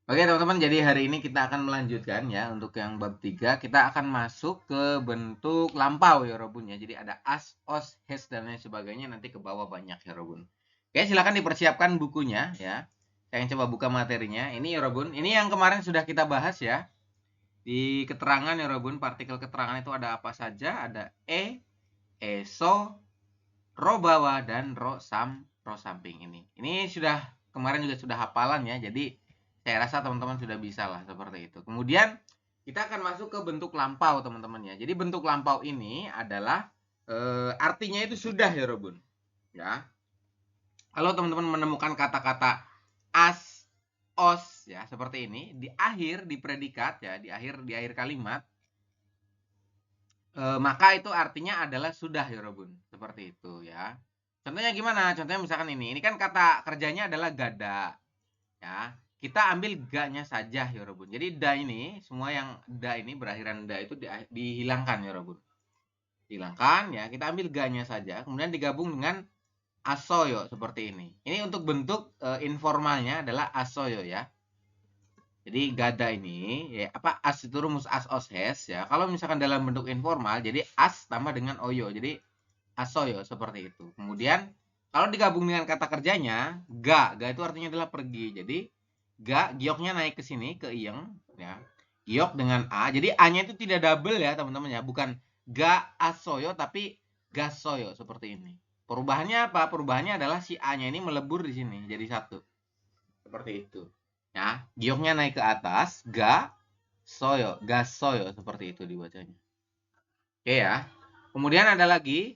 Oke teman-teman, jadi hari ini kita akan melanjutkan ya untuk yang bab 3. Kita akan masuk ke bentuk lampau ya Robun ya. Jadi ada as, os, has dan lain sebagainya, nanti ke bawah banyak ya Robun. Oke, silakan dipersiapkan bukunya ya. Saya yang coba buka materinya. Ini ya Robun, ini yang kemarin sudah kita bahas ya. Di keterangan ya Robun, partikel keterangan itu ada apa saja? Ada eso, ro bawah dan ro samping ini. Ini sudah kemarin juga sudah hafalan ya. Jadi saya rasa teman-teman sudah bisa lah seperti itu. Kemudian kita akan masuk ke bentuk lampau teman-teman ya. Jadi bentuk lampau ini adalah artinya itu sudah ya Robun. Ya. Kalau teman-teman menemukan kata-kata as, os ya seperti ini di akhir di predikat ya, di akhir kalimat, maka itu artinya adalah sudah ya Robun. Seperti itu ya. Contohnya gimana? Contohnya misalkan ini kan kata kerjanya adalah gada ya. Kita ambil ga-nya saja ya Robun. Jadi da ini, semua yang da ini berakhiran da itu dihilangkan ya Robun. Hilangkan ya, kita ambil ga-nya saja, kemudian digabung dengan asoyo seperti ini. Ini untuk bentuk informalnya adalah asoyo ya. Jadi gada ini ya apa as itu rumus as os has ya. Kalau misalkan dalam bentuk informal jadi as tambah dengan oyo. Jadi asoyo seperti itu. Kemudian kalau digabung dengan kata kerjanya ga itu artinya adalah pergi. Jadi ga gioknya naik ke sini ke iyeng ya. Giok dengan a. Jadi a-nya itu tidak double ya teman-teman ya. Bukan ga asoyo tapi gasoyo seperti ini. Perubahannya apa? Perubahannya adalah si a-nya ini melebur di sini jadi satu. Seperti itu. Ya, gioknya naik ke atas, ga soyo, gasoyo seperti itu dibacanya. Oke ya. Kemudian ada lagi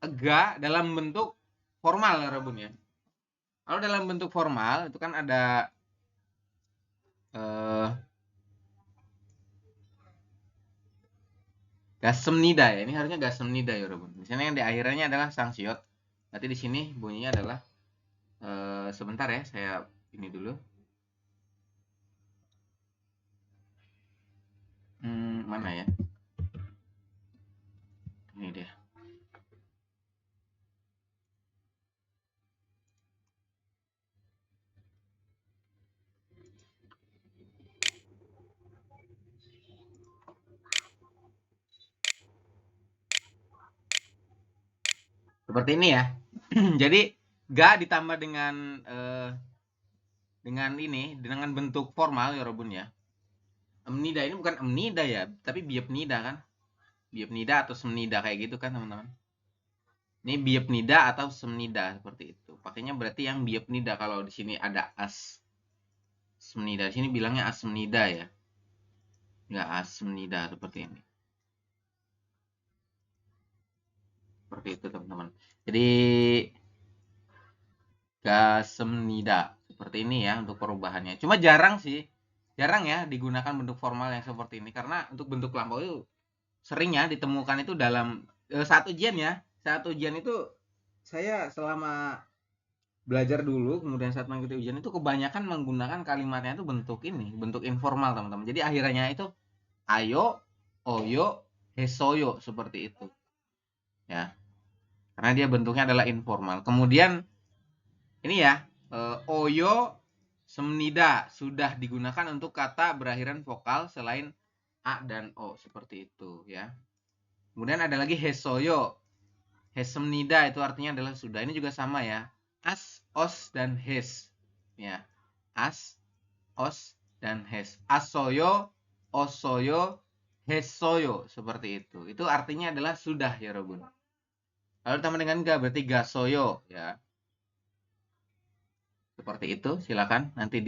ga dalam bentuk formal ya Rebun ya. Kalau dalam bentuk formal itu kan ada gasemnida ya. Ini harusnya gasemnida ya Rebun. Di sini yang di akhirnya adalah sangsiot. Berarti di sini bunyinya adalah sebentar ya, saya ini dulu. Mana ya? Ini dia. Seperti ini ya. Jadi ga ditambah dengan ini, dengan bentuk formal ya Robun ya. Emnida ini bukan emnida ya, tapi biepnida kan. Biepnida atau semnida kayak gitu kan teman-teman. Ini biepnida atau semnida seperti itu. Pakainya berarti yang biepnida kalau di sini ada as semnida. Di sini bilangnya asmnida ya. Enggak asmnida seperti ini. Seperti itu teman-teman. Jadi gasemnida seperti ini ya untuk perubahannya. Cuma jarang sih, jarang ya digunakan bentuk formal yang seperti ini karena untuk bentuk lampau itu seringnya ditemukan itu dalam saat ujian ya. Saat ujian itu saya selama belajar dulu kemudian saat mengikuti ujian itu kebanyakan menggunakan kalimatnya itu bentuk ini, bentuk informal teman-teman. Jadi akhirnya itu ayo, oyo, hesoyo seperti itu. Ya. Karena dia bentuknya adalah informal. Kemudian ini ya, oyo semnida sudah digunakan untuk kata berakhiran vokal selain a dan o seperti itu ya. Kemudian ada lagi hesoyo. Hesemnida itu artinya adalah sudah. Ini juga sama ya. As, os dan hes. Ya. As, os dan hes. Asoyo, osoyo, hesoyo seperti itu. Itu artinya adalah sudah ya Robun. Lalu ditambah dengan ga berarti gasoyo ya. Seperti itu, silakan nanti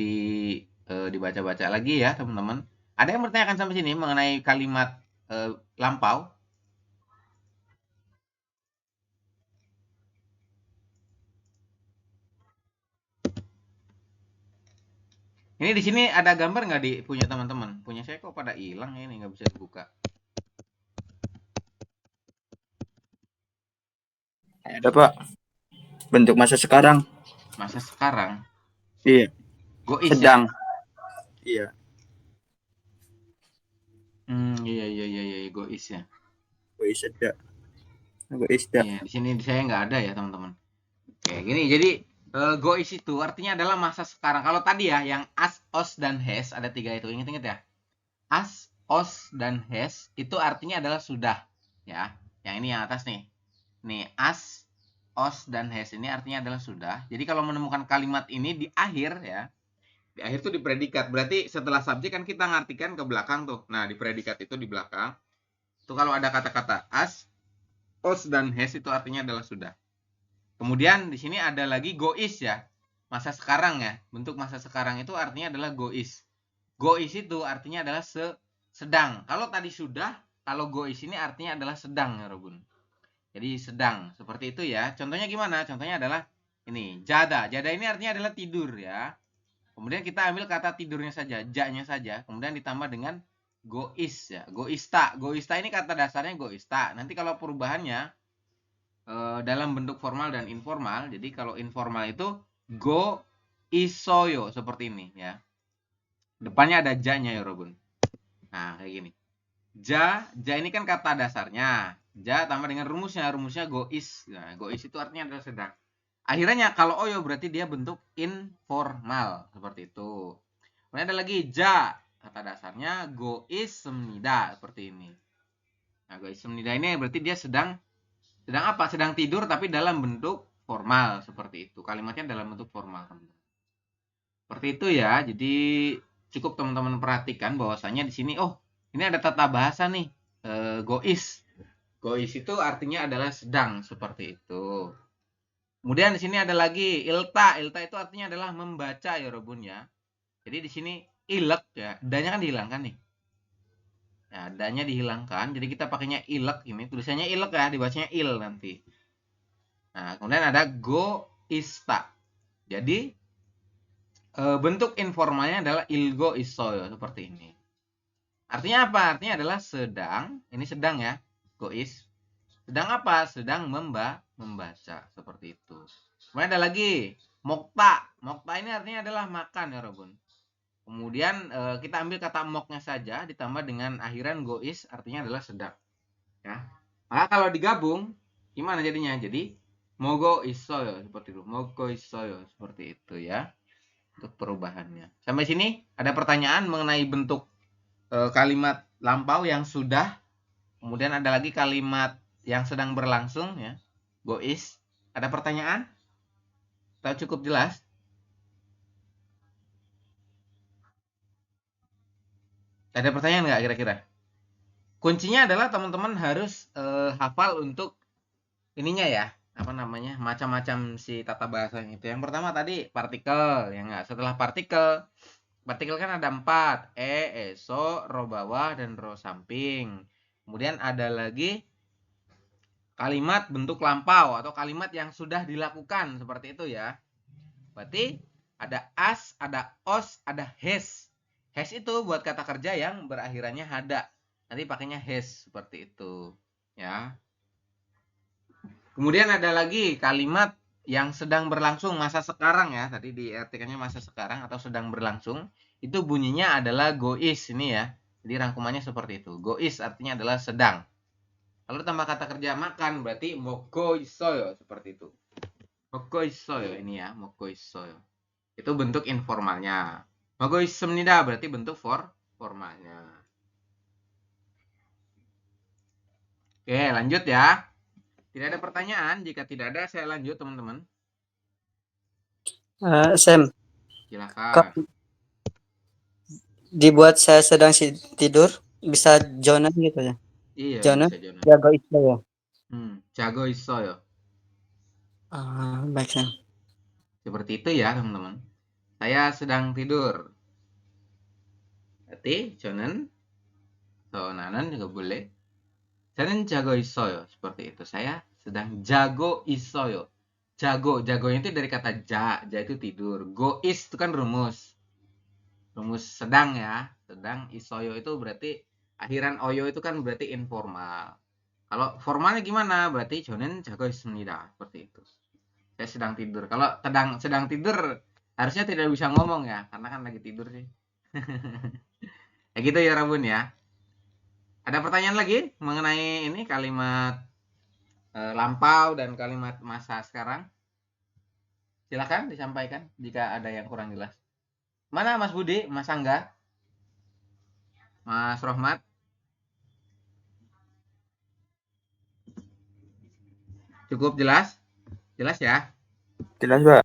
dibaca-baca lagi ya teman-teman. Ada yang bertanyakan sampai sini mengenai kalimat lampau? Ini di sini ada gambar nggak di punya teman-teman? Punya saya kok pada hilang ya, ini nggak bisa dibuka. Ada Pak, bentuk masa sekarang. Masa sekarang? Iya. Gois ya? Sedang. Iya. Iya, gois ya. Gois ada. Gois ada. Iya, di sini saya nggak ada ya teman-teman. Oke, gini jadi Gois itu artinya adalah masa sekarang. Kalau tadi ya yang as, os, dan has ada 3 itu. Ingat-ingat ya. As, os, dan has itu artinya adalah sudah. Ya, yang ini yang atas nih. Nih, as, os, dan has ini artinya adalah sudah. Jadi kalau menemukan kalimat ini di akhir ya. Di akhir tuh di predikat. Berarti setelah subjek kan kita ngartikan ke belakang tuh. Nah, di predikat itu di belakang. Tuh kalau ada kata-kata as, os, dan has itu artinya adalah sudah. Kemudian di sini ada lagi gois ya. Masa sekarang ya. Bentuk masa sekarang itu artinya adalah gois. Gois itu artinya adalah sedang. Kalau tadi sudah, kalau gois ini artinya adalah sedang ya Robun. Jadi sedang. Seperti itu ya. Contohnya gimana? Contohnya adalah ini. Jada. Jada ini artinya adalah tidur ya. Kemudian kita ambil kata tidurnya saja. Ja-nya saja. Kemudian ditambah dengan gois ya. Goista. Goista ini kata dasarnya goista. Nanti kalau perubahannya dalam bentuk formal dan informal. Jadi kalau informal itu go isoyo seperti ini ya. Depannya ada ja-nya ya Robun. Nah, kayak gini. Ja ini kan kata dasarnya. Ja tambah dengan rumusnya. Rumusnya gois. Nah, gois itu artinya adalah sedang. Akhirnya kalau oyo berarti dia bentuk informal seperti itu. Kemudian ada lagi ja. Kata dasarnya gois semnida seperti ini. Nah, gois semnida ini berarti dia sedang apa? Sedang tidur tapi dalam bentuk formal seperti itu. Kalimatnya dalam bentuk formal. Seperti itu ya. Jadi cukup teman-teman perhatikan bahwasanya di sini ini ada tata bahasa nih. Gois. Gois itu artinya adalah sedang seperti itu. Kemudian di sini ada lagi ilta. Ilta itu artinya adalah membaca ya Robun ya. Jadi di sini ilek ya. Danya kan dihilangkan nih. Ya, danya dihilangkan. Jadi kita pakainya ilek ini. Tulisannya ilek ya, dibacanya il nanti. Nah, kemudian ada goista. Jadi bentuk informalnya adalah ilgo isoyo seperti ini. Artinya apa? Artinya adalah sedang. Ini sedang ya, gois. Sedang apa? Sedang membaca seperti itu. Kemudian ada lagi mokta. Mokta ini artinya adalah makan ya Robun. Kemudian kita ambil kata moknya saja ditambah dengan akhiran gois artinya adalah sedang. Ya. Maka kalau digabung gimana jadinya? Jadi mogo isoyo seperti itu. Mogo isoyo seperti itu ya. Untuk perubahannya. Sampai sini ada pertanyaan mengenai bentuk kalimat lampau yang sudah. Kemudian ada lagi kalimat yang sedang berlangsung ya. Gois. Ada pertanyaan? Atau cukup jelas? Ada pertanyaan nggak kira-kira? Kuncinya adalah teman-teman harus hafal untuk ininya ya. Apa namanya? Macam-macam si tata bahasa itu. Yang pertama tadi partikel, ya enggak? Setelah partikel kan ada 4. So, ro bawah, dan ro samping. Kemudian ada lagi kalimat bentuk lampau atau kalimat yang sudah dilakukan. Seperti itu ya. Berarti ada as, ada os, ada has. Has itu buat kata kerja yang berakhirannya hada. Nanti pakainya has seperti itu. Ya. Kemudian ada lagi kalimat yang sedang berlangsung masa sekarang ya. Tadi diartikannya masa sekarang atau sedang berlangsung. Itu bunyinya adalah gois ini ya. Jadi rangkumannya seperti itu. Gois artinya adalah sedang. Kalau tambah kata kerja makan berarti mokoisoyo seperti itu. Mokoisoyo ini ya, mokoisoyo. Itu bentuk informalnya. Mokoisemnida berarti bentuk formalnya. Oke, lanjut ya. Tidak ada pertanyaan. Jika tidak ada, saya lanjut teman-teman. Sam, Silakan. dibuat saya sedang tidur bisa Jonan gitu ya. Iya, Jonan bisa Jonan. jago itu ya. Jago isoyo. Baik Sam. Seperti itu ya teman-teman. Saya sedang tidur. Berarti jonan, sonanan juga boleh. Saya jago isoyo. Seperti itu. Saya sedang jago isoyo. Jago itu dari kata ja itu tidur. Gois itu kan rumus sedang ya. Sedang isoyo itu berarti akhiran oyo itu kan berarti informal. Kalau formalnya gimana? Berarti jonen jago ismida seperti itu. Saya sedang tidur. Kalau sedang tidur harusnya tidak bisa ngomong ya, karena kan lagi tidur sih. Ya gitu ya Rabun ya. Ada pertanyaan lagi mengenai ini kalimat lampau dan kalimat masa sekarang? Silakan disampaikan jika ada yang kurang jelas. Mana Mas Budi, Mas Angga, Mas Rohmat? Cukup jelas? Jelas ya? Jelas, Pak.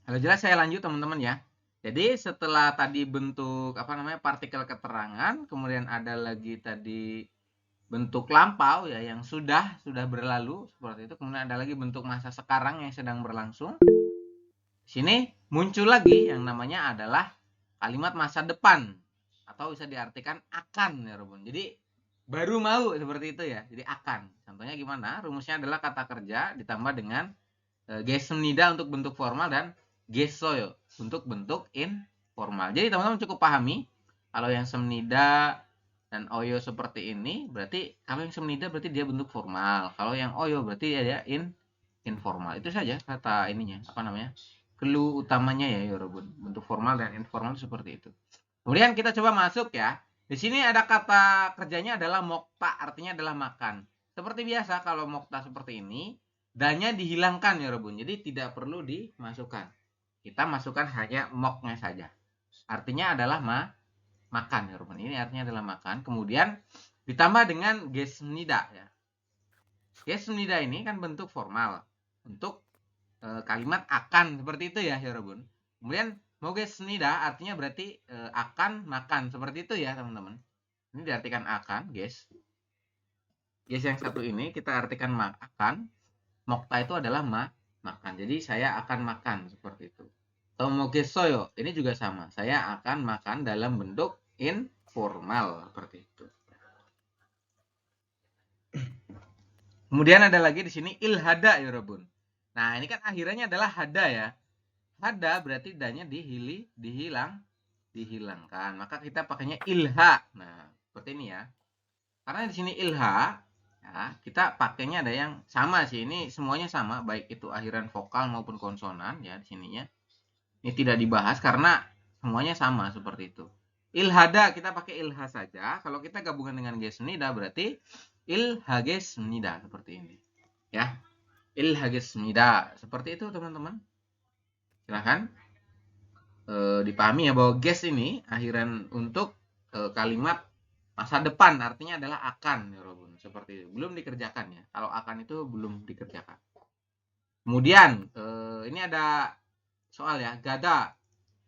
Kalau jelas saya lanjut teman-teman ya. Jadi setelah tadi bentuk partikel keterangan, kemudian ada lagi tadi bentuk lampau ya yang sudah berlalu seperti itu, kemudian ada lagi bentuk masa sekarang yang sedang berlangsung. Di sini muncul lagi yang namanya adalah kalimat masa depan atau bisa diartikan akan ya Robun. Jadi baru mau seperti itu ya. Jadi akan. Contohnya gimana? Rumusnya adalah kata kerja ditambah dengan gesemnida untuk bentuk formal dan gesoyo untuk bentuk informal. Jadi teman-teman cukup pahami kalau yang semnida dan oyo seperti ini, berarti kalau yang semnida berarti dia bentuk formal. Kalau yang oyo berarti dia informal. Itu saja kata ininya, clue utamanya ya Yorobun. Bentuk formal dan informal seperti itu. Kemudian kita coba masuk ya. Di sini ada kata kerjanya adalah mokta, artinya adalah makan. Seperti biasa kalau mokta seperti ini, danya dihilangkan ya Robun. Jadi tidak perlu dimasukkan. Kita masukkan hanya moknya saja. Artinya adalah makan ya Robun. Ini artinya adalah makan. Kemudian ditambah dengan gesmnida ya. Gesmnida ini kan bentuk formal untuk kalimat akan seperti itu ya Robun. Kemudian mogesnida artinya berarti akan makan seperti itu ya teman-teman. Ini diartikan akan, guys. Guys yang satu ini kita artikan makan. Mokta itu adalah makan. Jadi saya akan makan seperti itu. Tomogesoyo ini juga sama. Saya akan makan dalam bentuk informal seperti itu. Kemudian ada lagi di sini ilhada ya Robun. Nah, ini kan akhirannya adalah hada ya. Hada berarti danya dihilangkan. Maka kita pakainya ilha. Nah, seperti ini ya. Karena di sini ilha ya, kita pakainya ada yang sama sih. Ini semuanya sama, baik itu akhiran vokal maupun konsonan ya di sininya. Ini tidak dibahas karena semuanya sama seperti itu. Ilhada kita pakai ilha saja. Kalau kita gabungan dengan gesmnida berarti ilhagesmnida seperti ini. Ya. Ilhagesmnida seperti itu teman-teman. Silahkan dipahami ya bahwa ges ini akhiran untuk kalimat masa depan artinya adalah akan ya Robun. Seperti itu. Belum dikerjakan ya. Kalau akan itu belum dikerjakan. Kemudian ini ada soal ya, gada.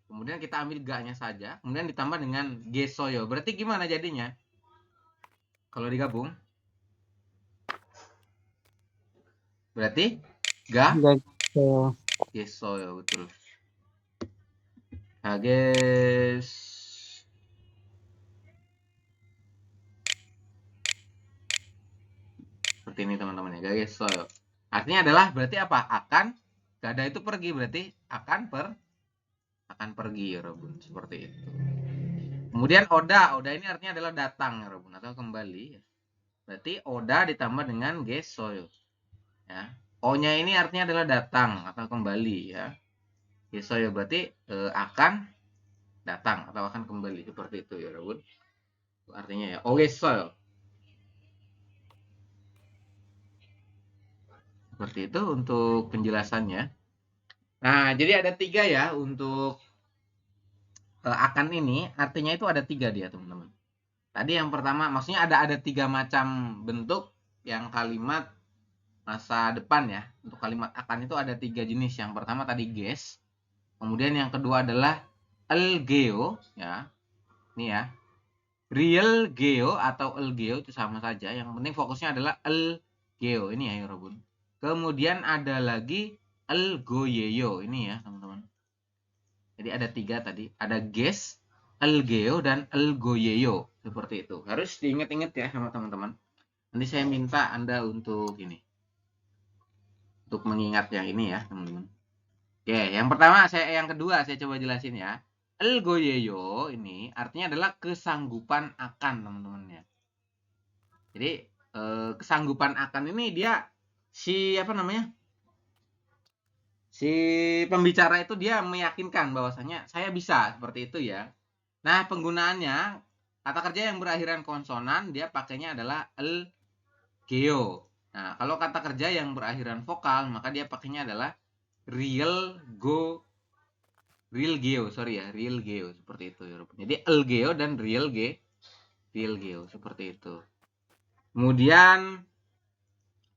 Kemudian kita ambil ga-nya saja, kemudian ditambah dengan gesoyo. Berarti gimana jadinya? Kalau digabung? Berarti ga gesoyo, betul. Hages seperti ini teman-teman ya, gagesoyo. Artinya adalah berarti apa? Akan gada itu pergi, berarti akan pergi ya Robun, seperti itu. Kemudian oda ini artinya adalah datang ya Robun atau kembali. Berarti oda ditambah dengan gesoyo. Ya. O-nya ini artinya adalah datang atau kembali ya. Gesoyo berarti akan datang atau akan kembali seperti itu ya Robun. Artinya ya ogesoyo. Seperti itu untuk penjelasannya. Nah, jadi ada 3 ya untuk akan ini. Artinya itu ada 3 dia teman-teman. Tadi yang pertama, maksudnya ada 3 macam bentuk yang kalimat masa depan ya. Untuk kalimat akan itu ada 3 jenis. Yang pertama tadi ges. Kemudian yang kedua adalah elgeo ya. Ini ya. Real geo atau elgeo itu sama saja. Yang penting fokusnya adalah elgeo ini ya Robun. Kemudian ada lagi elgoyeyo ini ya teman-teman. Jadi ada 3 tadi. Ada ges, elgeo dan elgoyeyo seperti itu. Harus diingat-ingat ya sama teman-teman. Nanti saya minta Anda untuk ini. Untuk mengingat yang ini ya, teman-teman. Oke, yang kedua saya coba jelasin ya. Elgoyeyo ini artinya adalah kesanggupan akan, teman-teman ya. Jadi kesanggupan akan ini dia si pembicara itu dia meyakinkan bahwasanya saya bisa seperti itu ya. Nah, penggunaannya kata kerja yang berakhiran konsonan dia pakainya adalah elgeo. Nah, kalau kata kerja yang berakhiran vokal maka dia pakainya adalah real geo, sorry ya, real geo seperti itu ya. Jadi el geo dan real geo seperti itu. Kemudian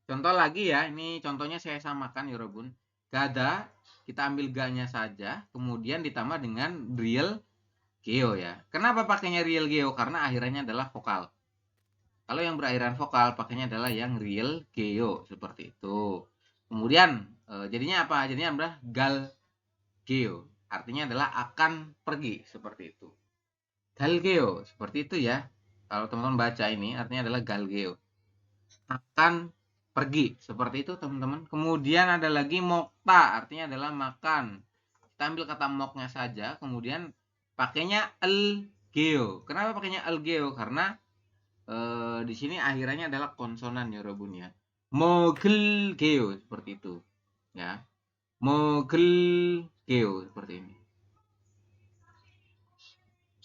contoh lagi ya, ini contohnya saya samakan ya Robun. Gada kita ambil ga-nya saja, kemudian ditambah dengan real geo ya. Kenapa pakainya real geo? Karena akhirannya adalah vokal. Kalau yang berakhiran vokal pakainya adalah yang real geo seperti itu. Kemudian jadinya apa? Jadinya adalah gal geo. Artinya adalah akan pergi seperti itu. Gal geo seperti itu ya. Kalau teman-teman baca ini artinya adalah gal geo. Akan pergi seperti itu teman-teman. Kemudian ada lagi mokta, artinya adalah makan. Kita ambil kata moknya saja, kemudian pakainya el geo. Kenapa pakainya el geo? Karena di sini akhirannya adalah konsonan ya Robun ya. Mogel geo seperti itu ya. Mogel geo seperti ini.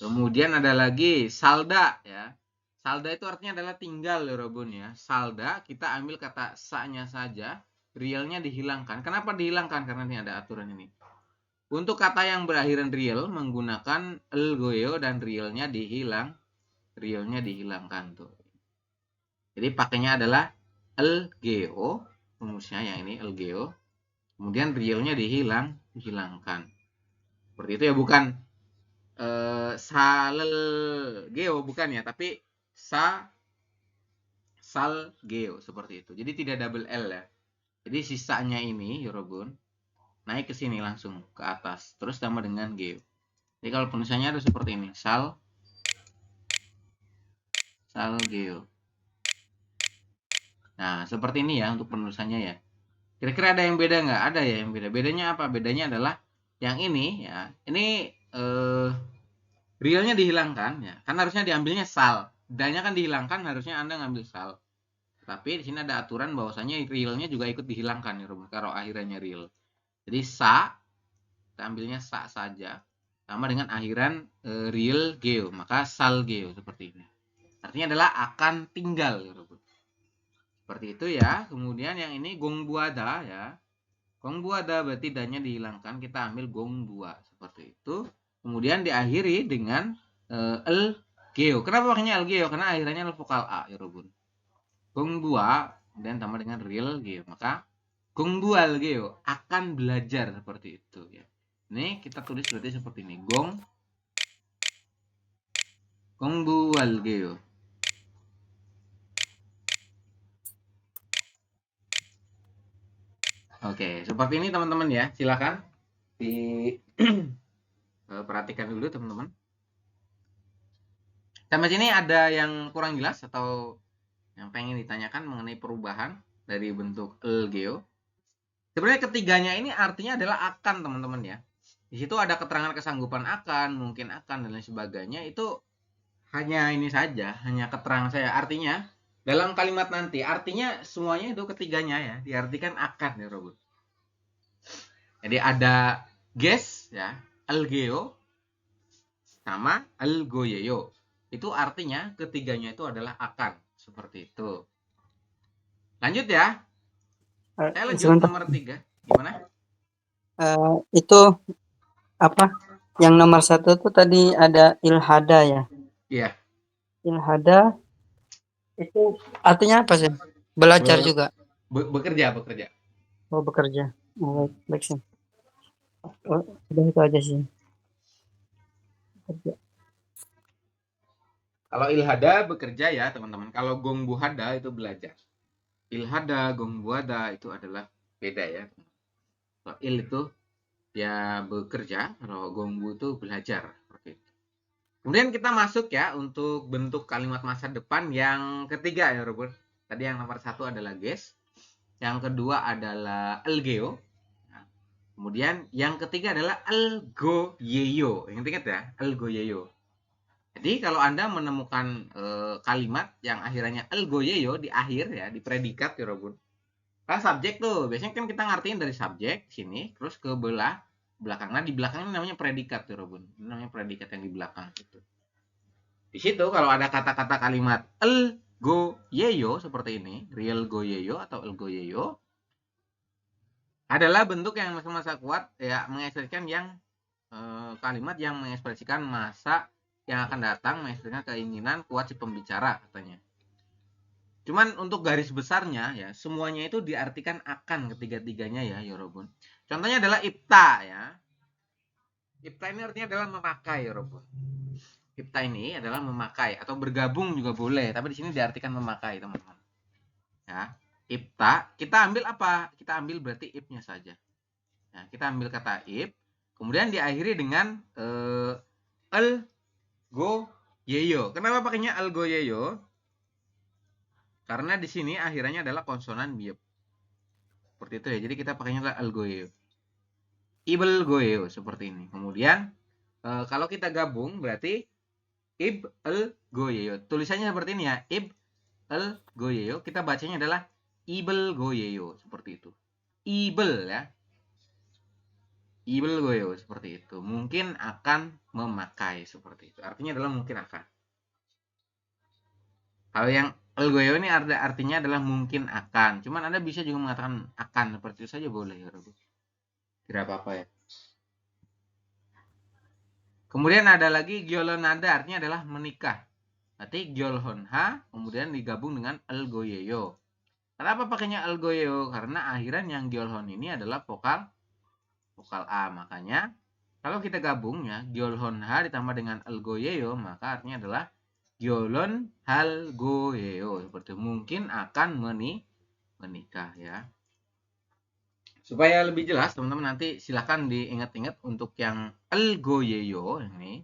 Kemudian ada lagi salda ya. Salda itu artinya adalah tinggal ya Robun ya. Salda kita ambil kata sa-nya saja, realnya dihilangkan. Kenapa dihilangkan? Karena ini ada aturan ini. Untuk kata yang berakhiran real menggunakan el goyo dan realnya dihilangkan tuh. Jadi pakainya adalah el geo, rumusnya yang ini el geo. Kemudian realnya dihilangkan. Seperti itu ya, bukan sal geo bukan ya, tapi sal geo seperti itu. Jadi tidak double L ya. Jadi sisanya ini Yorobun naik ke sini langsung ke atas, terus tambah dengan geo. Jadi kalau penulisannya ada seperti ini, sal geo. Nah, seperti ini ya untuk penulisannya ya. Kira-kira ada yang beda nggak? Ada ya yang beda. Bedanya apa? Bedanya adalah yang ini ya. Ini realnya dihilangkan ya. Kan harusnya diambilnya sal. Dan-nya kan dihilangkan, harusnya Anda ngambil sal. Tapi di sini ada aturan bahwasanya realnya juga ikut dihilangkan ya, kalau akhirannya real. Jadi sa, kita ambilnya sa saja, sama dengan akhiran real geo, maka sal geo seperti ini. Artinya adalah akan tinggal ya, seperti itu ya. Kemudian yang ini gong buada ya. Gong buada berarti dan-nya dihilangkan, kita ambil gong bua seperti itu. Kemudian diakhiri dengan el geo. Kenapa pakainya el geo? Karena akhirannya adalah vokal a ya Robun. Gong bua dan tambah dengan real geo, maka gong bual geo akan belajar seperti itu ya. Ini kita tulis berarti seperti ini. Gong bual geo. Oke, seperti ini teman-teman ya. Silakan perhatikan dulu teman-teman. Sampai sini ada yang kurang jelas atau yang pengen ditanyakan mengenai perubahan dari bentuk el geo? Sebenarnya ketiganya ini artinya adalah akan teman-teman ya. Di situ ada keterangan kesanggupan akan, mungkin akan dan lain sebagainya. Itu hanya ini saja, hanya keterangan saya. Artinya dalam kalimat nanti, artinya semuanya itu ketiganya ya, diartikan akan ya Robot. Jadi ada ges ya, el geo sama el goyeyo. Itu artinya ketiganya itu adalah akan, seperti itu. Lanjut ya. Saya lanjut Sebentar. nomor 3. Gimana? Itu apa? Yang nomor 1 tuh tadi ada ilhada ya. Iya. Ilhada itu artinya apa sih? Belajar juga. Bekerja. Oh, bekerja. Oh, baik sih. Oh, udah itu aja sih. Bekerja. Kalau ilhada bekerja ya teman-teman. Kalau gongbuhada itu belajar. Ilhada, gongbuhada itu adalah beda ya. Kalau il itu ya bekerja, kalau gongbu itu belajar. Kemudian kita masuk ya untuk bentuk kalimat masa depan yang ketiga ya Robert. Tadi yang nomor 1 adalah ges. Yang kedua adalah elgeo. Nah, kemudian yang ketiga adalah elgoyeyo. Ingat ya, elgoyeyo. Jadi kalau Anda menemukan kalimat yang akhirannya elgoyeyo di akhir ya, di predikat ya Robun. Kan subjek tuh, biasanya kan kita ngertiin dari subjek sini, terus ke belakang. Nah di belakangnya namanya predikat ya Robun. Ini namanya predikat yang di belakang itu. Di situ kalau ada kata-kata kalimat elgoyeyo seperti ini, real goyeyo atau elgoyeyo, adalah bentuk yang masa kuat ya, mengekspresikan yang kalimat yang mengekspresikan masa yang akan datang, mengekspresikan keinginan kuat si pembicara katanya. Cuman untuk garis besarnya ya, semuanya itu diartikan akan ketiga-tiganya ya, Yorobun. Contohnya adalah ibta ya. Ibta ini artinya adalah memakai, Yorobun. Ibta ini adalah memakai atau bergabung juga boleh, tapi di sini diartikan memakai, teman-teman. Ya, ibta, kita ambil apa? Kita ambil berarti ibnya saja. Nah, kita ambil kata ib, kemudian diakhiri dengan el go yeyo. Kenapa pakainya el go yeyo? Karena di sini akhirannya adalah konsonan biop. Seperti itu ya. Jadi kita pakainya adalah el go yeyo. Ibel go yeyo seperti ini. Kemudian kalau kita gabung berarti ib el go yeyo. Tulisannya seperti ini ya. Ib el go yeyo. Kita bacanya adalah ibel go yeyo seperti itu. Ibel ya. Ibel goyo seperti itu. Mungkin akan memakai seperti itu. Artinya adalah mungkin akan. Kalau yang el goyo ini artinya adalah mungkin akan. Cuman Anda bisa juga mengatakan akan seperti itu saja boleh ya, tidak apa-apa ya. Kemudian ada lagi gyolonada, artinya adalah menikah. Nanti gyolhonha kemudian digabung dengan el goyeyo. Kenapa pakainya el goyeyo? Karena akhiran yang gyolhon ini adalah vokal A. Makanya kalau kita gabung ya, gyolhon ha ditambah dengan el goyeyo, maka artinya adalah gyolon hal goyeyo. Seperti mungkin akan menikah ya. Supaya lebih jelas teman-teman, nanti silahkan diingat-ingat untuk yang el goyeyo ini.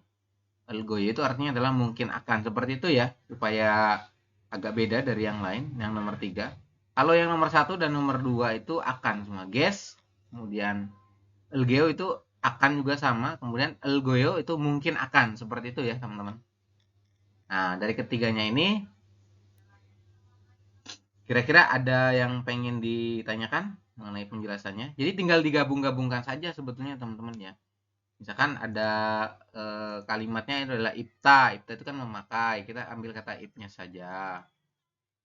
El goyeyo itu artinya adalah mungkin akan. Seperti itu ya, supaya agak beda dari yang lain, yang nomor 3. Kalau yang nomor 1 dan nomor 2 itu akan semua. Guess, kemudian el geo itu akan juga sama, kemudian el goyo itu mungkin akan, seperti itu ya teman-teman. Nah, dari ketiganya ini kira-kira ada yang pengen ditanyakan mengenai penjelasannya. Jadi tinggal digabung-gabungkan saja sebetulnya teman-teman ya. Misalkan ada kalimatnya itu adalah ibta. Ibta itu kan memakai, kita ambil kata ibnya saja.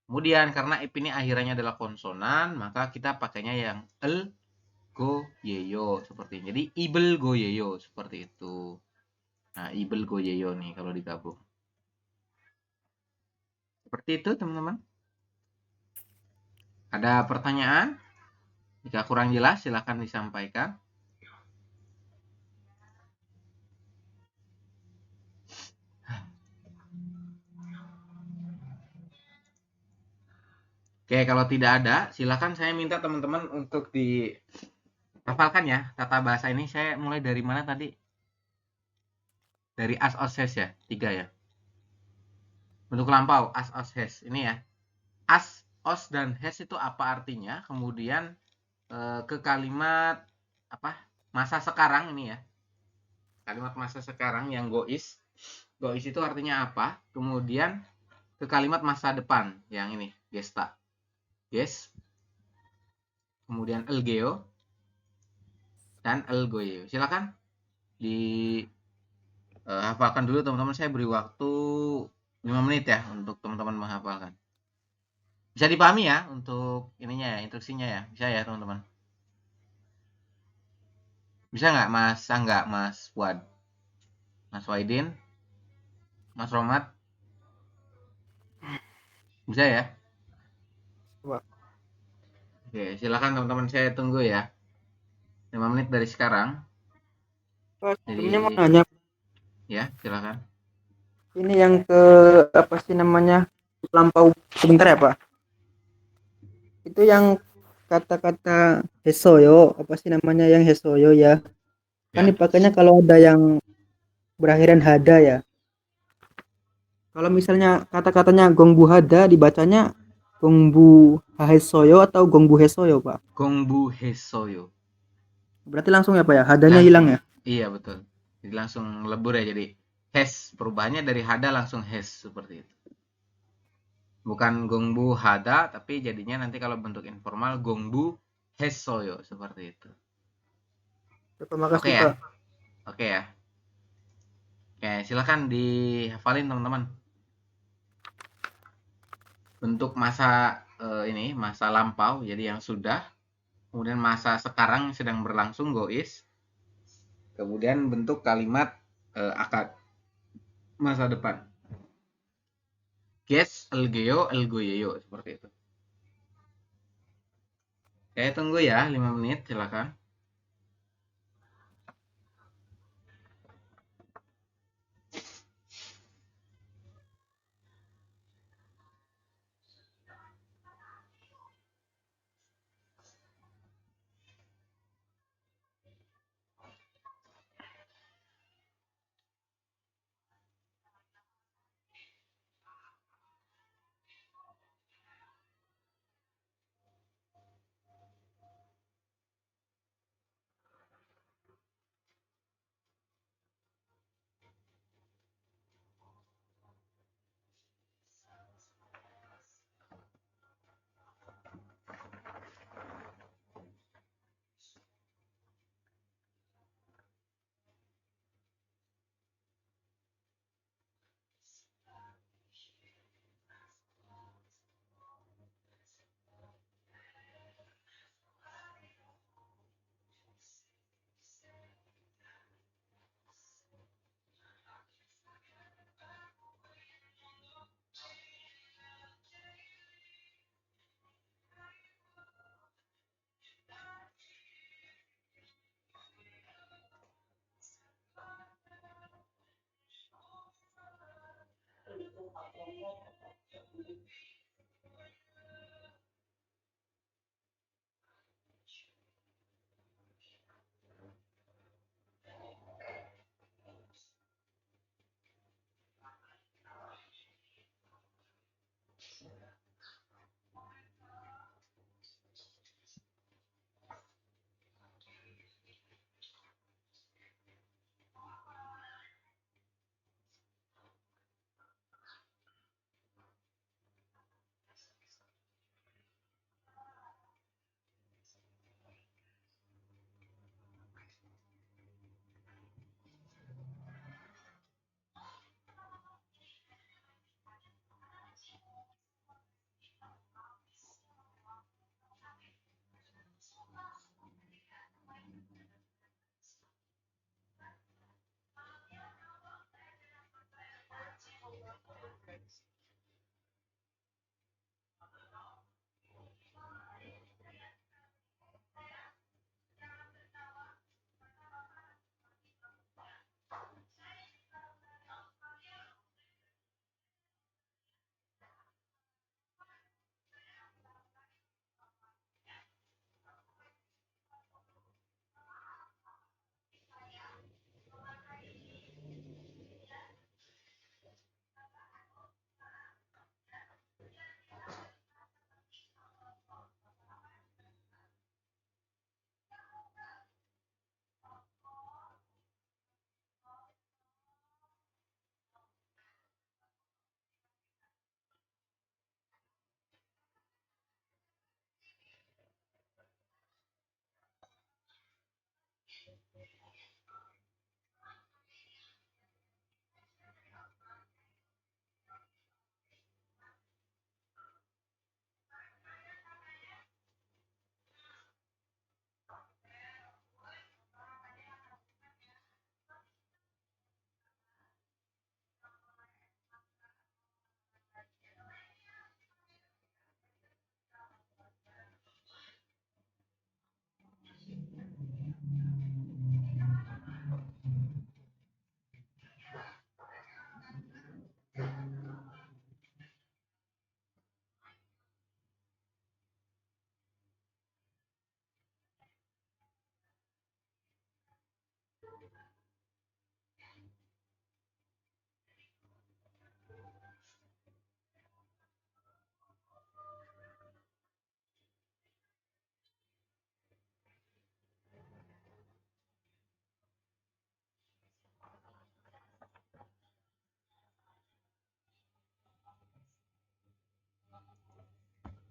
Kemudian karena ib ini akhirannya adalah konsonan, maka kita pakainya yang el goyeyo seperti ini. Jadi ibel goyeyo seperti itu. Nah, ibel goyeyo nih kalau digabung. Seperti itu teman-teman. Ada pertanyaan? Jika kurang jelas silahkan disampaikan. Oke, kalau tidak ada, silahkan saya minta teman-teman untuk dihafalkan ya tata bahasa ini. Saya mulai dari mana tadi? Dari as, os, hes ya, 3 ya. Bentuk lampau, as, os, hes. Ini ya. As, os, dan hes itu apa artinya? Kemudian ke kalimat apa? Masa sekarang ini ya. Kalimat masa sekarang yang gois. Gois itu artinya apa? Kemudian ke kalimat masa depan yang ini, gesta. Yes. Kemudian el geo dan el goyo. Silakan dihafalkan dulu teman-teman. Saya beri waktu 5 menit ya untuk teman-teman menghafalkan. Bisa dipahami ya untuk ininya ya, instruksinya ya. Bisa ya teman-teman. Bisa nggak Mas Angga, Mas Fuad, Mas Waidin, Mas Romat? Bisa ya? Coba. Oke, silakan teman-teman, saya tunggu ya. 5 menit dari sekarang. Sebelumnya mau nanya, Ya, silakan. ini yang ke apa sih namanya, lampau sebentar ya Pak? Itu yang kata-kata hesoyo, apa sih namanya yang hesoyo ya? Kan Ya. dipakainya kalau ada yang berakhiran hada ya. Kalau misalnya kata-katanya gongbu hada dibacanya gongbu hahesoyo atau gongbu hesoyo Pak? Gongbu hesoyo. Berarti langsung ya Pak ya, hadanya hilang ya? Iya betul. Jadi langsung lebur ya, jadi hes, perubahannya dari hada langsung hes seperti itu. Bukan gongbu hada, tapi jadinya nanti kalau bentuk informal gongbu hesoyo seperti itu. Terima kasih Oke ya. Pak. Oke ya. Oke, silakan dihafalin teman-teman. Bentuk masa ini masa lampau, jadi yang sudah. kemudian masa sekarang sedang berlangsung gois, kemudian bentuk kalimat akad masa depan. Ges, elgeo, elgoyeyo, seperti itu. Saya tunggu ya 5 menit, silakan.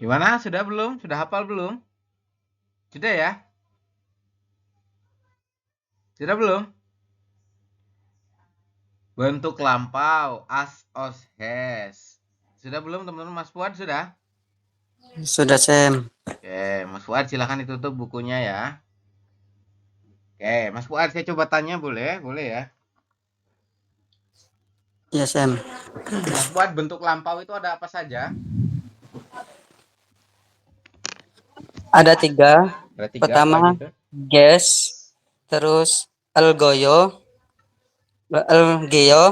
Gimana? Sudah belum? Sudah hafal belum? Sudah ya? Sudah belum? Bentuk lampau, as, os, has. Sudah belum teman-teman? Mas Puan sudah? Sudah, Sam. Oke, Mas Fuad silakan ditutup bukunya ya. Oke, Mas Fuad saya coba tanya boleh? Boleh ya. Iya, Sam. Mas Fuad bentuk lampau itu ada apa saja? Ada 3. Ada 3 apalagi Pertama, itu? gas. Terus el geo.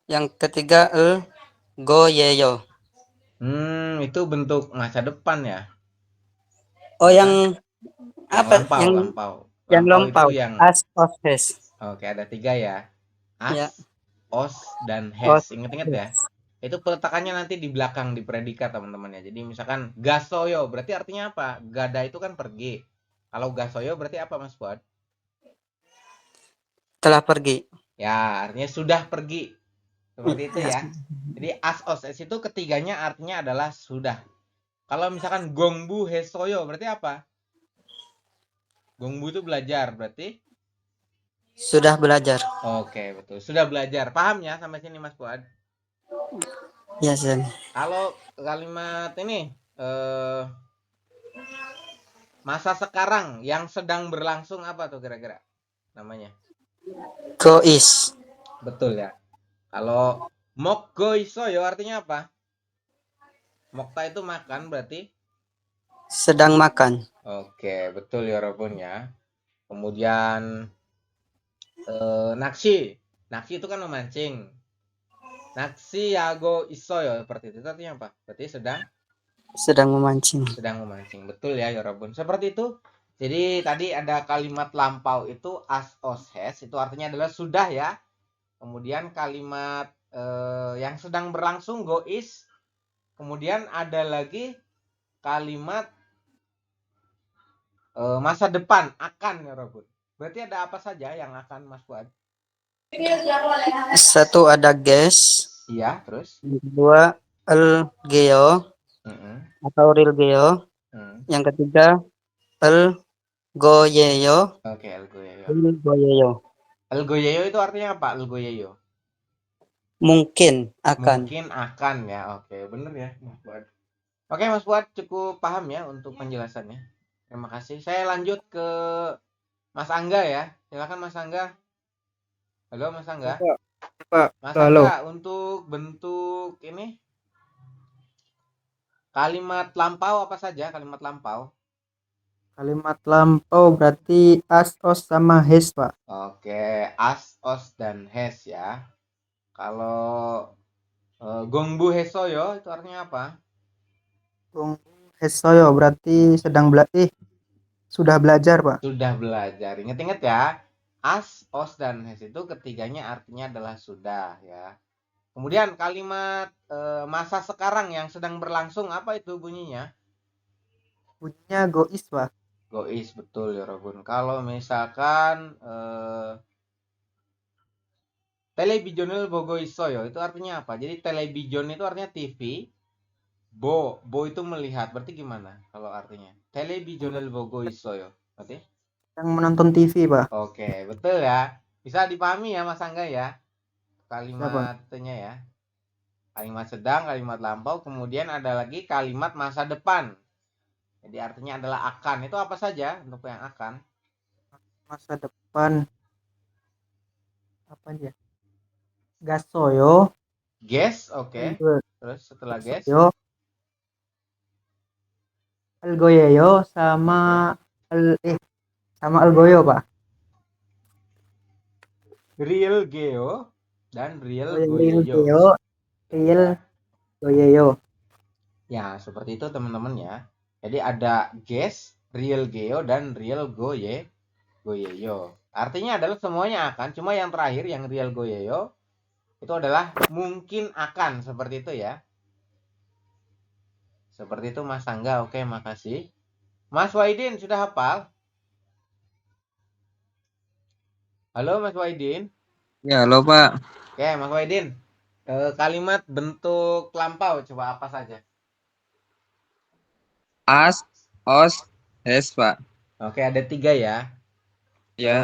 Yang ketiga, el-goyeyo. Itu bentuk masa depan ya. Oh, Ya kan? yang Yang apa? lampau, lampau. Yang Lampau itu lampau. yang As of has. oke ada 3 ya. Ya. As, os, dan Of has. Ingat-ingat ya. has. Itu peletakannya nanti di belakang di predikat teman-teman ya. Jadi misalkan gasoyo berarti artinya apa? Gada itu kan pergi. Kalau gasoyo berarti apa Mas Fuad? Telah pergi. Ya, artinya sudah pergi. Seperti itu Ya. ya. Jadi as, os, es itu ketiganya artinya adalah sudah. Kalau misalkan gongbu hesoyo berarti apa? Gongbu itu belajar berarti? Sudah belajar. Oke, betul. Sudah belajar. Paham ya sampai sini Mas Fuad? Ya, Sam. Kalau kalimat ini masa sekarang yang sedang berlangsung apa tuh kira-kira namanya? Gois. Betul ya. Kalau mokgoisoyo artinya apa? Mokta itu makan berarti? Sedang makan. Oke, betul ya Robun ya. Kemudian naksi. Naksi itu kan memancing. Naksi yago isoyo seperti itu artinya apa? Berarti Sedang memancing. sedang memancing. Betul ya Yorobun. Seperti itu. Jadi tadi ada kalimat lampau itu as os has itu artinya adalah sudah ya. Kemudian kalimat yang sedang berlangsung go is. Kemudian ada lagi kalimat masa depan akan Yorobun. Berarti ada apa saja yang akan Mas Fuad? Satu, ada gas. Iya, terus? Yang kedua, el-geo Mm-mm. atau real geo. Mm. Yang ketiga, el-goyeyo. Oke, Elgoyeyo. El-goyeyo. Elgoyeyo itu artinya apa? Elgoyeyo. Mungkin akan. Mungkin akan ya. Oke, bener ya Mas Fuad. Oke, Mas Fuad cukup paham ya untuk penjelasannya. Terima kasih. Saya lanjut ke Mas Angga ya. Silakan Mas Angga. Halo Mas Angga. Pak, Mas halo. Angga, untuk bentuk ini kalimat lampau apa saja kalimat lampau? Kalimat lampau berarti as, os, sama has, Pak. Oke, as, os, dan has ya. Kalau gongbu hesoyo itu artinya apa? Hesoyo berarti sudah belajar, Pak. Sudah belajar. Ingat-ingat ya. As, os, dan has itu ketiganya artinya adalah sudah ya. Kemudian kalimat masa sekarang yang sedang berlangsung apa itu bunyinya? Bunyinya gois, Pak. Gois, betul ya Robun. Kalau misalkan televisional bogoisoyo itu artinya apa? Jadi television itu artinya TV. Bo itu melihat. Berarti gimana kalau artinya? Televisional bogoisoyo. Berarti? Yang menonton TV, Pak. Oke, betul ya. Bisa dipahami ya Mas Angga ya Ya, Pak. kalimatnya ya. Kalimat sedang, kalimat lampau, kemudian ada lagi kalimat masa depan. Jadi artinya adalah akan. Itu apa saja untuk yang akan? Masa depan apa aja? Gasoyo, Guess, oke. Terus setelah guess? Gasoyo, Algoyeyo sama sama Algoyo, Pak. Real Geo dan Real Oh, yang Goyeyo. Geo, real Goyeyo. Ya, seperti itu teman-teman ya. Jadi ada guess, Real Geo, dan Real Goyeyo. Artinya adalah semuanya akan, cuma yang terakhir yang Real Goyeyo itu adalah mungkin akan, seperti itu ya. Seperti itu Mas Angga. Oke, makasih. Mas Waidin sudah hafal? Halo Mas Waidin. Ya, halo Pak. Oke, Mas Waidin. Kalimat bentuk lampau coba apa saja? As, os, has Pak. Oke, ada 3 ya. Ya.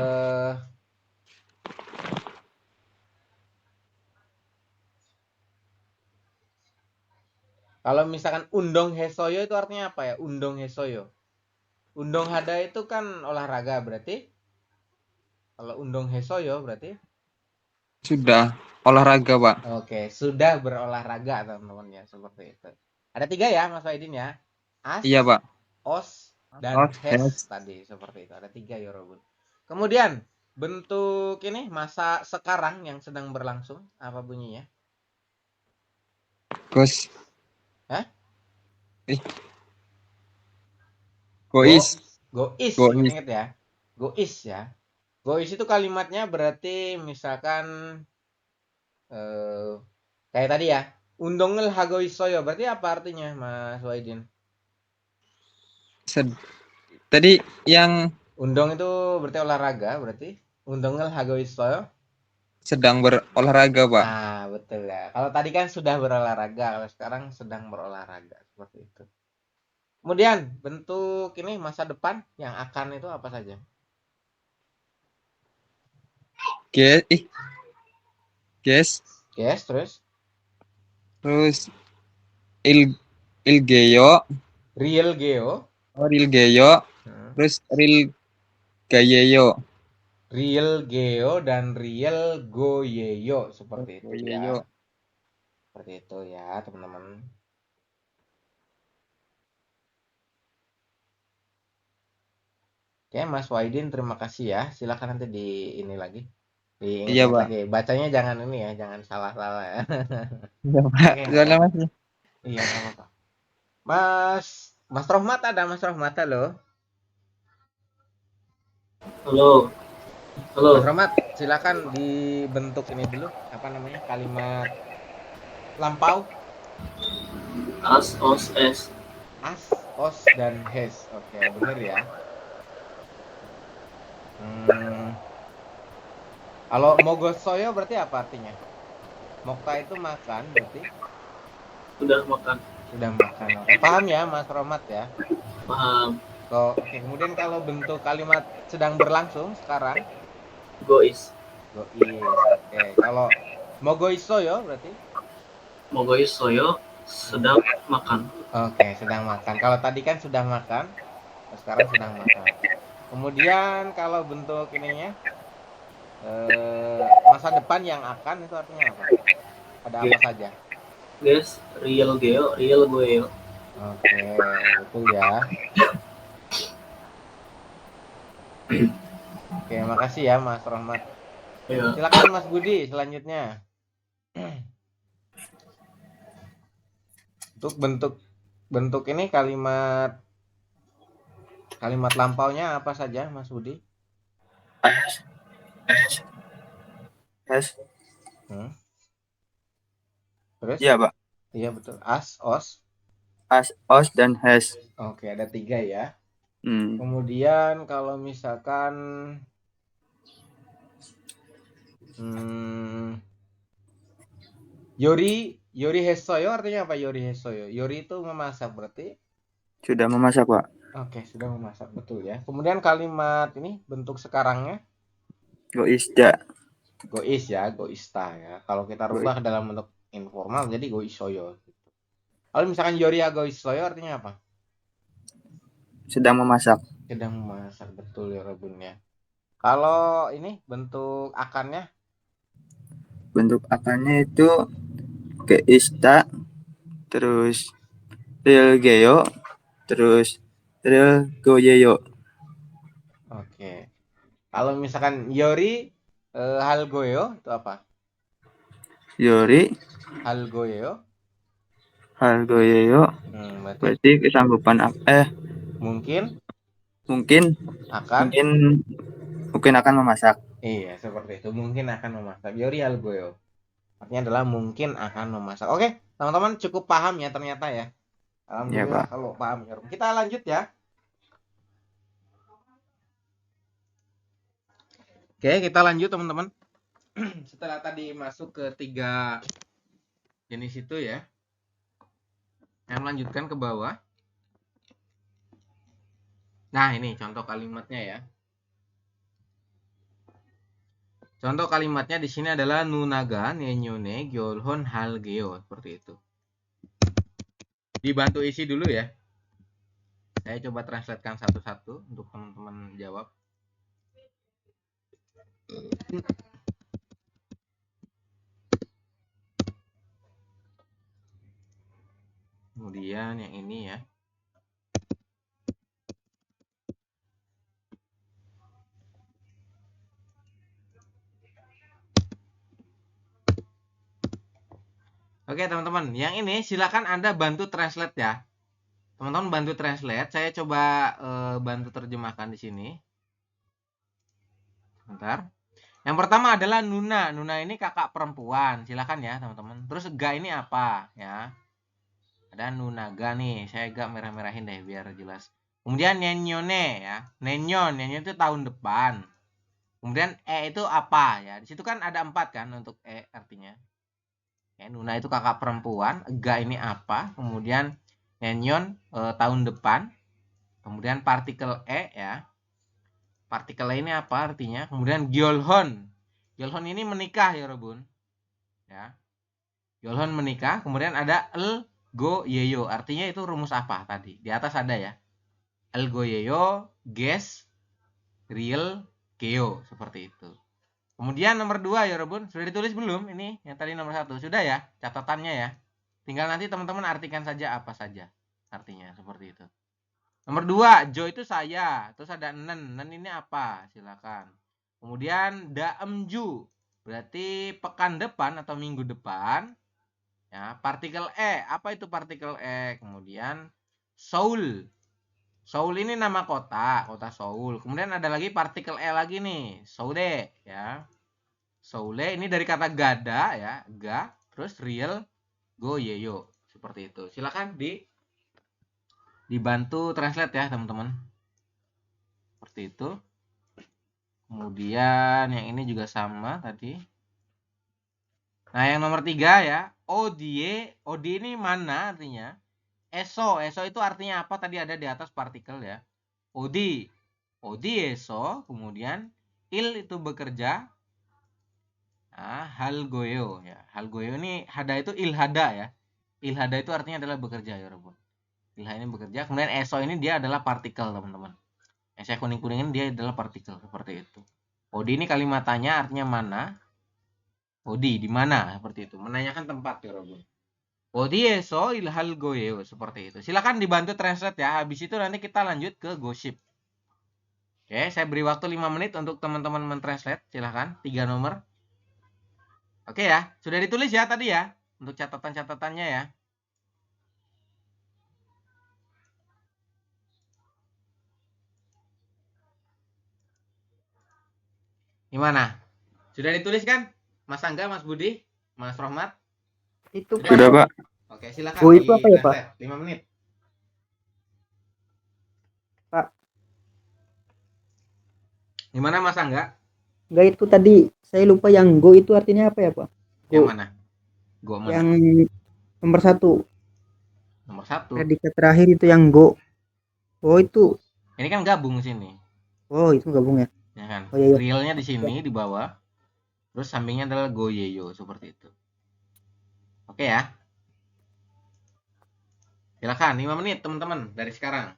Kalau misalkan undong hesoyo itu artinya apa ya? Undong hesoyo. Undong hada itu kan olahraga berarti. Kalau undong hesoyo berarti. Sudah olahraga, Pak. Oke, sudah berolahraga teman-teman ya seperti itu. Ada 3 ya Mas Aidin ya. As, Iya, Pak. os, dan Oh, hes yes. tadi seperti itu. Ada 3 ya Robun. Kemudian bentuk ini masa sekarang yang sedang berlangsung apa bunyinya? Gus. Hah? Gois. Gois, Gois. ingat-ingat ya. Gois ya. Gois itu kalimatnya berarti misalkan kayak tadi ya. Undongel hagoisoyo berarti apa artinya Mas Waidin? Tadi yang Undong itu berarti olahraga berarti. Undongel hagoisoyo. sedang berolahraga, Pak. Ah, betul ya. Kalau tadi kan sudah berolahraga, kalau sekarang sedang berolahraga seperti itu. Kemudian bentuk ini masa depan yang akan itu apa saja? Guys, guys. Yes, terus Terus ilgeyo, real geo, rilgeyo, hmm, terus rilgayeyo. real geo dan real goyeyo seperti itu ya. Goyeyo. Seperti itu ya, teman-teman. Oke, Mas Waidin terima kasih ya. Silakan nanti di ini lagi. Iya, Diingat-ingat Pak. lagi. Bacanya jangan ini ya, jangan salah-salah ya. Iya, Pak. Oke, Soalnya masih. iya nggak apa-apa. Mas Rohmat ada Mas Rohmat loh. Halo, halo. Mas Rohmat, silakan dibentuk ini dulu apa namanya? Kalimat lampau. As, os, es. As, os, dan hes. Oke, bener ya. Kalau mogosoyo berarti apa artinya? Mokta itu makan berarti Sudah makan. sudah makan. Oke, paham ya Mas Rohmat ya? Paham. Oke, kemudian kalau bentuk kalimat sedang berlangsung sekarang Gois. gois. Oke, kalau mogoisoyo berarti Mogois soyo sedang makan. oke, sedang makan. Kalau tadi kan sudah makan, sekarang sedang makan. Kemudian kalau bentuk ininya masa depan yang akan itu artinya apa? Ada apa saja? Guys, real geo, real goeo. Oke, betul ya. Oke, makasih ya Mas Rohmat. Ya, Silakan Mas Budi selanjutnya. Untuk bentuk ini kalimat lampaunya apa saja Mas Budi? Es. Terus? Iya, Pak. Iya betul. As, os. As, os, dan has. Oke, ada 3 ya. Hmm. Kemudian kalau misalkan Yori hesoyo artinya apa Yori hesoyo? Yori itu memasak berarti? Sudah memasak, Pak. Oke, sudah memasak betul ya. Kemudian kalimat ini bentuk sekarangnya Goisda. gois ya, goista ya. Kalau kita rubah dalam bentuk informal jadi goisoyo. Kalau misalkan Yori goisoyo artinya apa? Sedang memasak. Sedang memasak betul ya Robun ya. Kalau ini bentuk akannya? Bentuk akannya itu geista, terus rilgeyo, terus rilgoyeyo. Oke. Kalau misalkan Yori halgoyo itu apa? Yori, Halgoyo. halgoyeyo. Berarti kesanggupan mungkin akan memasak. Iya, seperti itu. Mungkin akan memasak. Yori halgoyo. Artinya adalah mungkin akan memasak. Oke, teman-teman cukup paham ya ternyata ya. Alhamdulillah Ya, Pak. kalau paham ya. Kita lanjut ya. Oke, kita lanjut teman-teman. Setelah tadi masuk ke 3 jenis itu ya. Saya melanjutkan ke bawah. Nah, ini contoh kalimatnya ya. Contoh kalimatnya di sini adalah nunaga nenyone gyolhon halgeo seperti itu. Dibantu isi dulu ya. Saya coba translatekan satu-satu untuk teman-teman jawab. Kemudian yang ini ya. Oke teman-teman, yang ini silakan Anda bantu translate ya. Teman-teman bantu translate. Saya coba bantu terjemahkan di sini. Sebentar. Yang pertama adalah Nuna. Nuna ini kakak perempuan. Silakan ya teman-teman. Terus Ga ini apa ya? Ada Nunaga nih. Saya agak merah-merahin deh biar jelas. Kemudian Nenyone ya. Nenyon. Nenyon itu tahun depan. Kemudian itu apa ya? Di situ kan ada 4 kan untuk artinya. Ya, Nuna itu kakak perempuan. Ga ini apa? Kemudian Nenyon tahun depan. Kemudian partikel ya. Partikel ini apa artinya? Kemudian Gyolhon. Gyolhon ini menikah ya Robun. Ya. Gyolhon menikah. Kemudian ada El Go Yeyo. Artinya itu rumus apa tadi? Di atas ada ya. El Go Yeyo, Ges, Real, Geo. Seperti itu. Kemudian nomor 2 ya Robun. Sudah ditulis belum? Ini yang tadi nomor 1. Sudah ya catatannya ya. Tinggal nanti teman-teman artikan saja apa saja. Artinya seperti itu. Nomor 2, Jo itu saya. Terus ada Nen. Nen ini apa? Silakan. Kemudian Daemju. Berarti pekan depan atau minggu depan. Ya, partikel apa itu partikel Kemudian Seoul. Seoul ini nama kota Seoul. Kemudian ada lagi partikel lagi nih, Seoul ya. Seoul ini dari kata gada ya, ga, terus real, go, yeyo. Seperti itu. Silakan dibantu translate ya, teman-teman. Seperti itu. Kemudian yang ini juga sama tadi. Nah, yang nomor 3 ya, Odie. Odie ini mana artinya? Eso itu artinya apa? Tadi ada di atas partikel ya. Odi eso, kemudian il itu bekerja. Nah, halgoyo ya. Halgoyo ini hada itu ilhada ya. Ilhada itu artinya adalah bekerja ya, Robot. Ilha ini bekerja, kemudian eso ini dia adalah partikel, teman-teman. Yang saya kuning-kuningin dia adalah partikel seperti itu. Odi ini kalimat tanya artinya mana? Odi di mana? Seperti itu. Menanyakan tempat ya, Robot. Odieso ilhal goyeo seperti itu. Silakan dibantu translate ya. Habis itu nanti kita lanjut ke gosip. Oke, saya beri waktu 5 menit untuk teman-teman mentranslate. Silakan 3 nomor. Oke ya, sudah ditulis ya tadi ya untuk catatan-catatannya ya. Gimana? Sudah ditulis kan? Mas Angga, Mas Budi, Mas Rohmat? Itu Sudah, Pak. Oke, silakan Oh, itu apa ya, Pak? 5 menit. Pak. Gimana Mas Angga? Enggak, itu tadi saya lupa yang go itu artinya apa ya, Pak? Go. Yang mana? Go mana? Yang nomor 1. Nomor 1. Predikat terakhir itu yang go. Oh, itu. Ini kan gabung sini. Oh, itu gabung ya. Ya kan? Oh, iya. Realnya di sini di bawah. Terus sampingnya adalah goyeyo seperti itu. Oke ya. Silakan 5 menit teman-teman dari sekarang.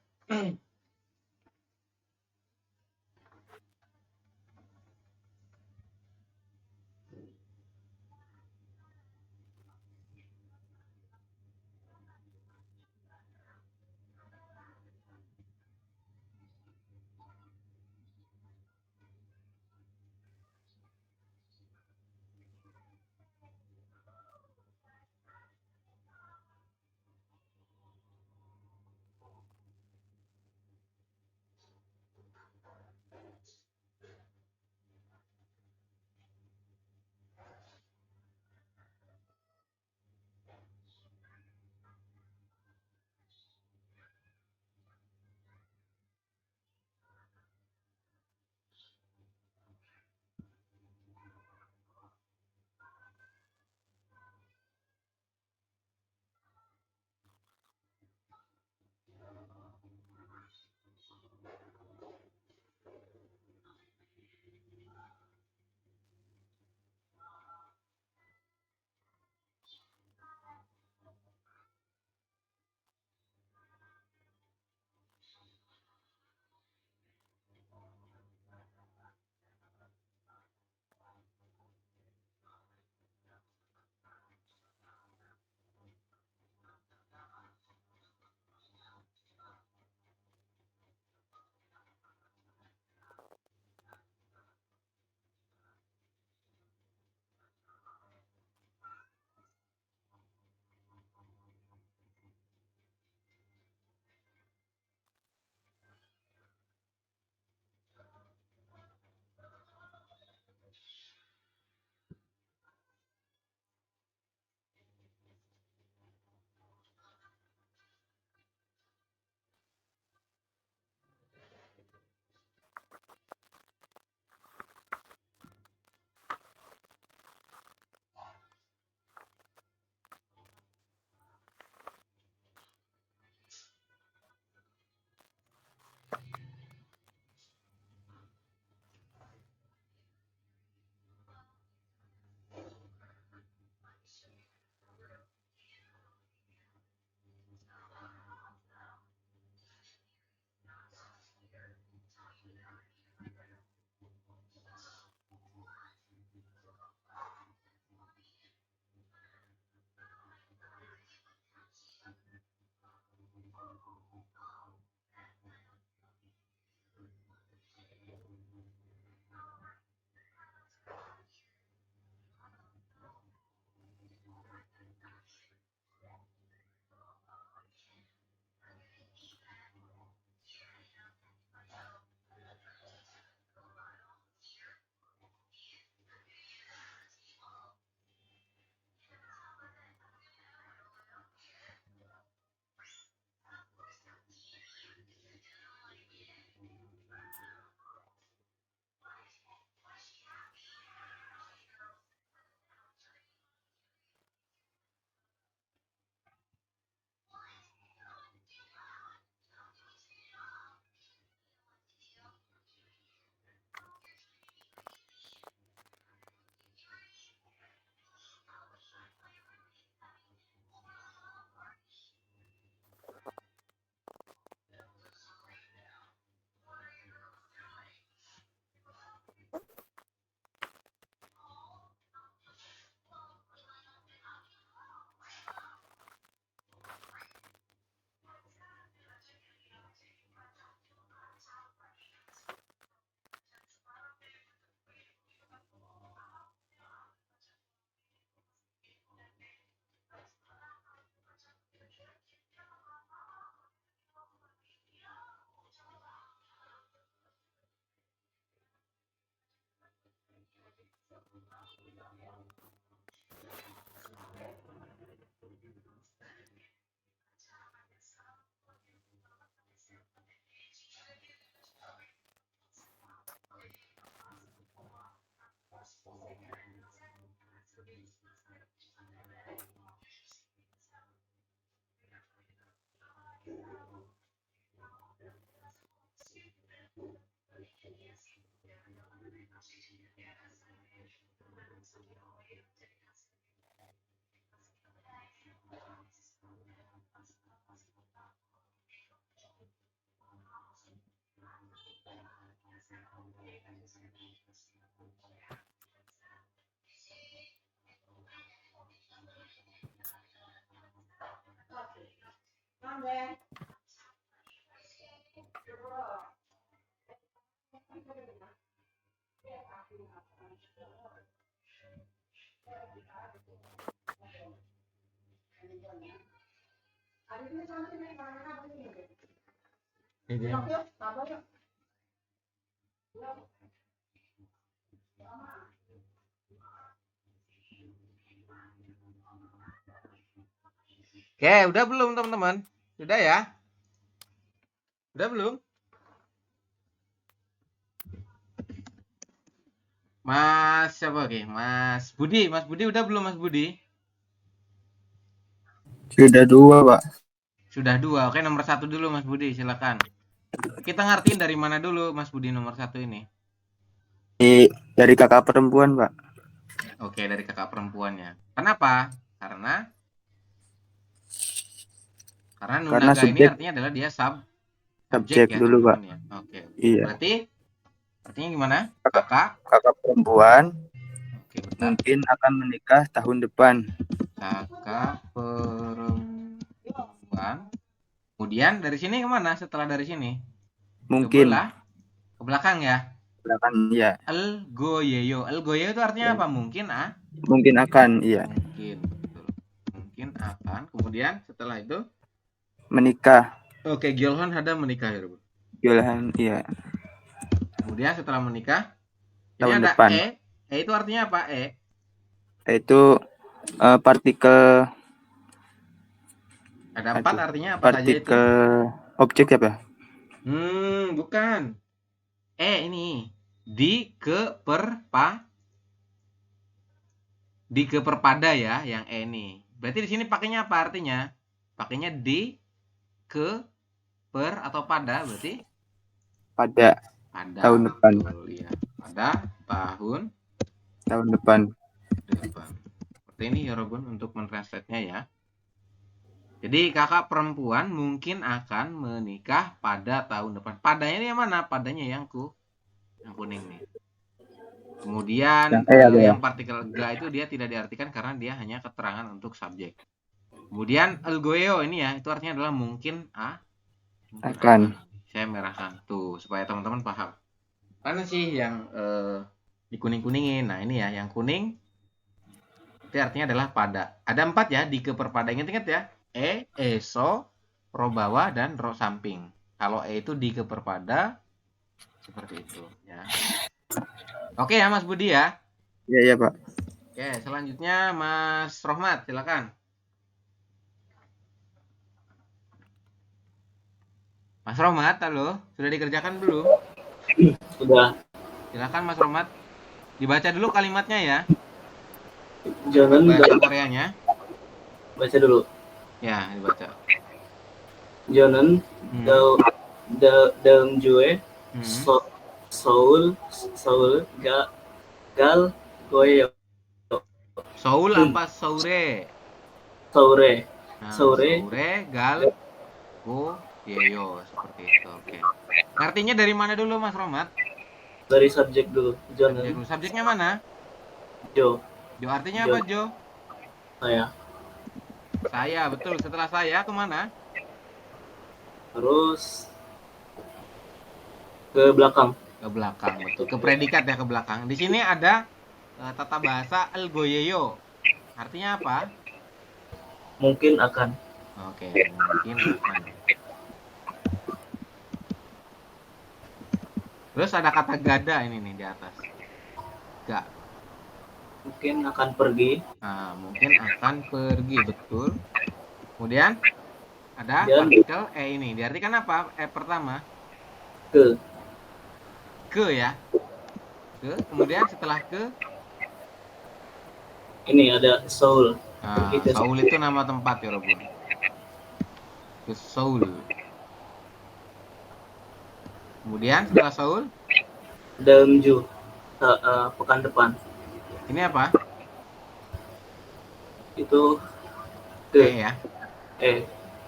Oke, udah belum teman-teman? Sudah ya? Udah belum? Mas siapa oke? Mas Budi udah belum Mas Budi? Sudah 2, Pak. Sudah 2. Oke, nomor 1 dulu Mas Budi, silakan. Kita ngertiin dari mana dulu Mas Budi nomor 1 ini? Dari kakak perempuan, Pak. Oke, dari kakak perempuannya. Kenapa? Karena nunaga ini subjek. artinya adalah dia Subjek ya, dulu, Pak. teman-teman ya. Oke. Iya. Berarti artinya gimana? Kakak perempuan Oke, betul. mungkin akan menikah tahun depan. Kakak perempuan. Kemudian dari sini kemana setelah dari sini? Mungkin. Ke belakang ya? Belakang, iya. El-goyeyo itu artinya apa? Mungkin Mungkin akan, iya. Mungkin, betul. Mungkin akan. Kemudian setelah itu Menikah. oke, Gyolhan ada menikah ya, Bu. Gyolhan, iya. Kemudian setelah menikah Tahun ini ada depan. E itu artinya apa? Itu partikel. Ada 4 artinya apa saja itu? Partikel objek ya, Pak? Bukan. Ini di keperpada ya, yang ini. Berarti di sini pakainya apa artinya? Pakainya di ke per atau pada berarti? Pada tahun depan. Betul, ya. Pada tahun depan. Seperti ini ya Robun untuk mentranslate-nya ya. Jadi kakak perempuan mungkin akan menikah pada tahun depan. Padanya ini yang mana? Padanya yang kuning nih. Kemudian yang partikel ga itu dia tidak diartikan karena dia hanya keterangan untuk subjek. Kemudian el-goyo ini ya, itu artinya adalah mungkin akan. Saya merahkan tuh supaya teman-teman paham. Mana sih yang dikuning-kuningin? Nah, ini ya, yang kuning itu artinya adalah pada. Ada 4 ya di keperpada. Ingat-ingat ya. So, ro bawah dan ro samping. Kalau itu di keperpada seperti itu ya. Oke ya Mas Budi ya. Iya, Pak. Oke, selanjutnya Mas Rohmat, silakan. Mas Rohmat, halo, sudah dikerjakan belum? Sudah. Silakan Mas Rohmat. Dibaca dulu kalimatnya ya. Jangan bahasa Koreanya. baca dulu. Ya, dibaca. Jangan dalam jue Soul gal goyo. Soul apa sore? Sore. Nah, Sore. gal go yeyo seperti itu. Oke. Artinya dari mana dulu Mas Rohmat? Dari subjek dulu. Jangan. Subjeknya mana? Jo. Jo artinya apa Jo? Saya, betul. Setelah saya kemana? Terus ke belakang. Ke belakang, betul. Ke predikat ya, ke belakang. Di sini ada tata bahasa el-goyeyo. Artinya apa? Mungkin akan. Oke, mungkin akan. Terus ada kata gada ini nih di atas. Ga. Mungkin akan pergi. Nah, mungkin akan pergi, betul. Kemudian ada partikel ini. Diartikan apa? Pertama. Ke ya. Ke. Kemudian setelah ke. Ini ada Seoul. Nah, Seoul itu nama tempat ya Robun. Ke Seoul. Kemudian setelah Seoul. Daemju. Pekan depan. Ini apa? Itu ya.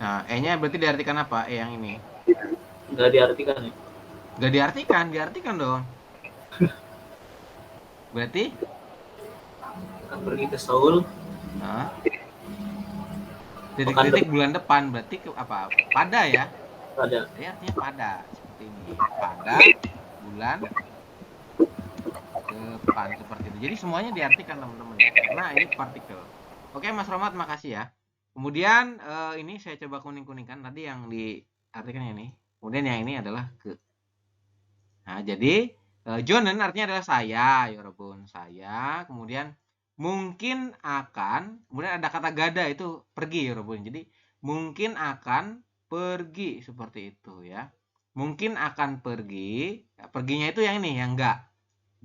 Nah, E-nya berarti diartikan apa? Yang ini. Nggak diartikan ya? Nggak diartikan dong. Berarti akan pergi ke Seoul. Detik-detik bulan depan berarti apa? Pada ya. Pada. Jadi artinya pada seperti ini. Pada bulan depan seperti itu. Jadi semuanya diartikan teman-teman ya. Karena ini partikel. Oke Mas Romat, makasih ya. Kemudian ini saya coba kuning-kuningkan tadi yang diartikan ini. Kemudian yang ini adalah ke. Nah, jadi Jonen artinya adalah saya, Yorobun. Saya, kemudian mungkin akan, kemudian ada kata gada itu pergi, Yorobun. Jadi mungkin akan pergi seperti itu ya. Mungkin akan pergi, ya, perginya itu yang ini, yang enggak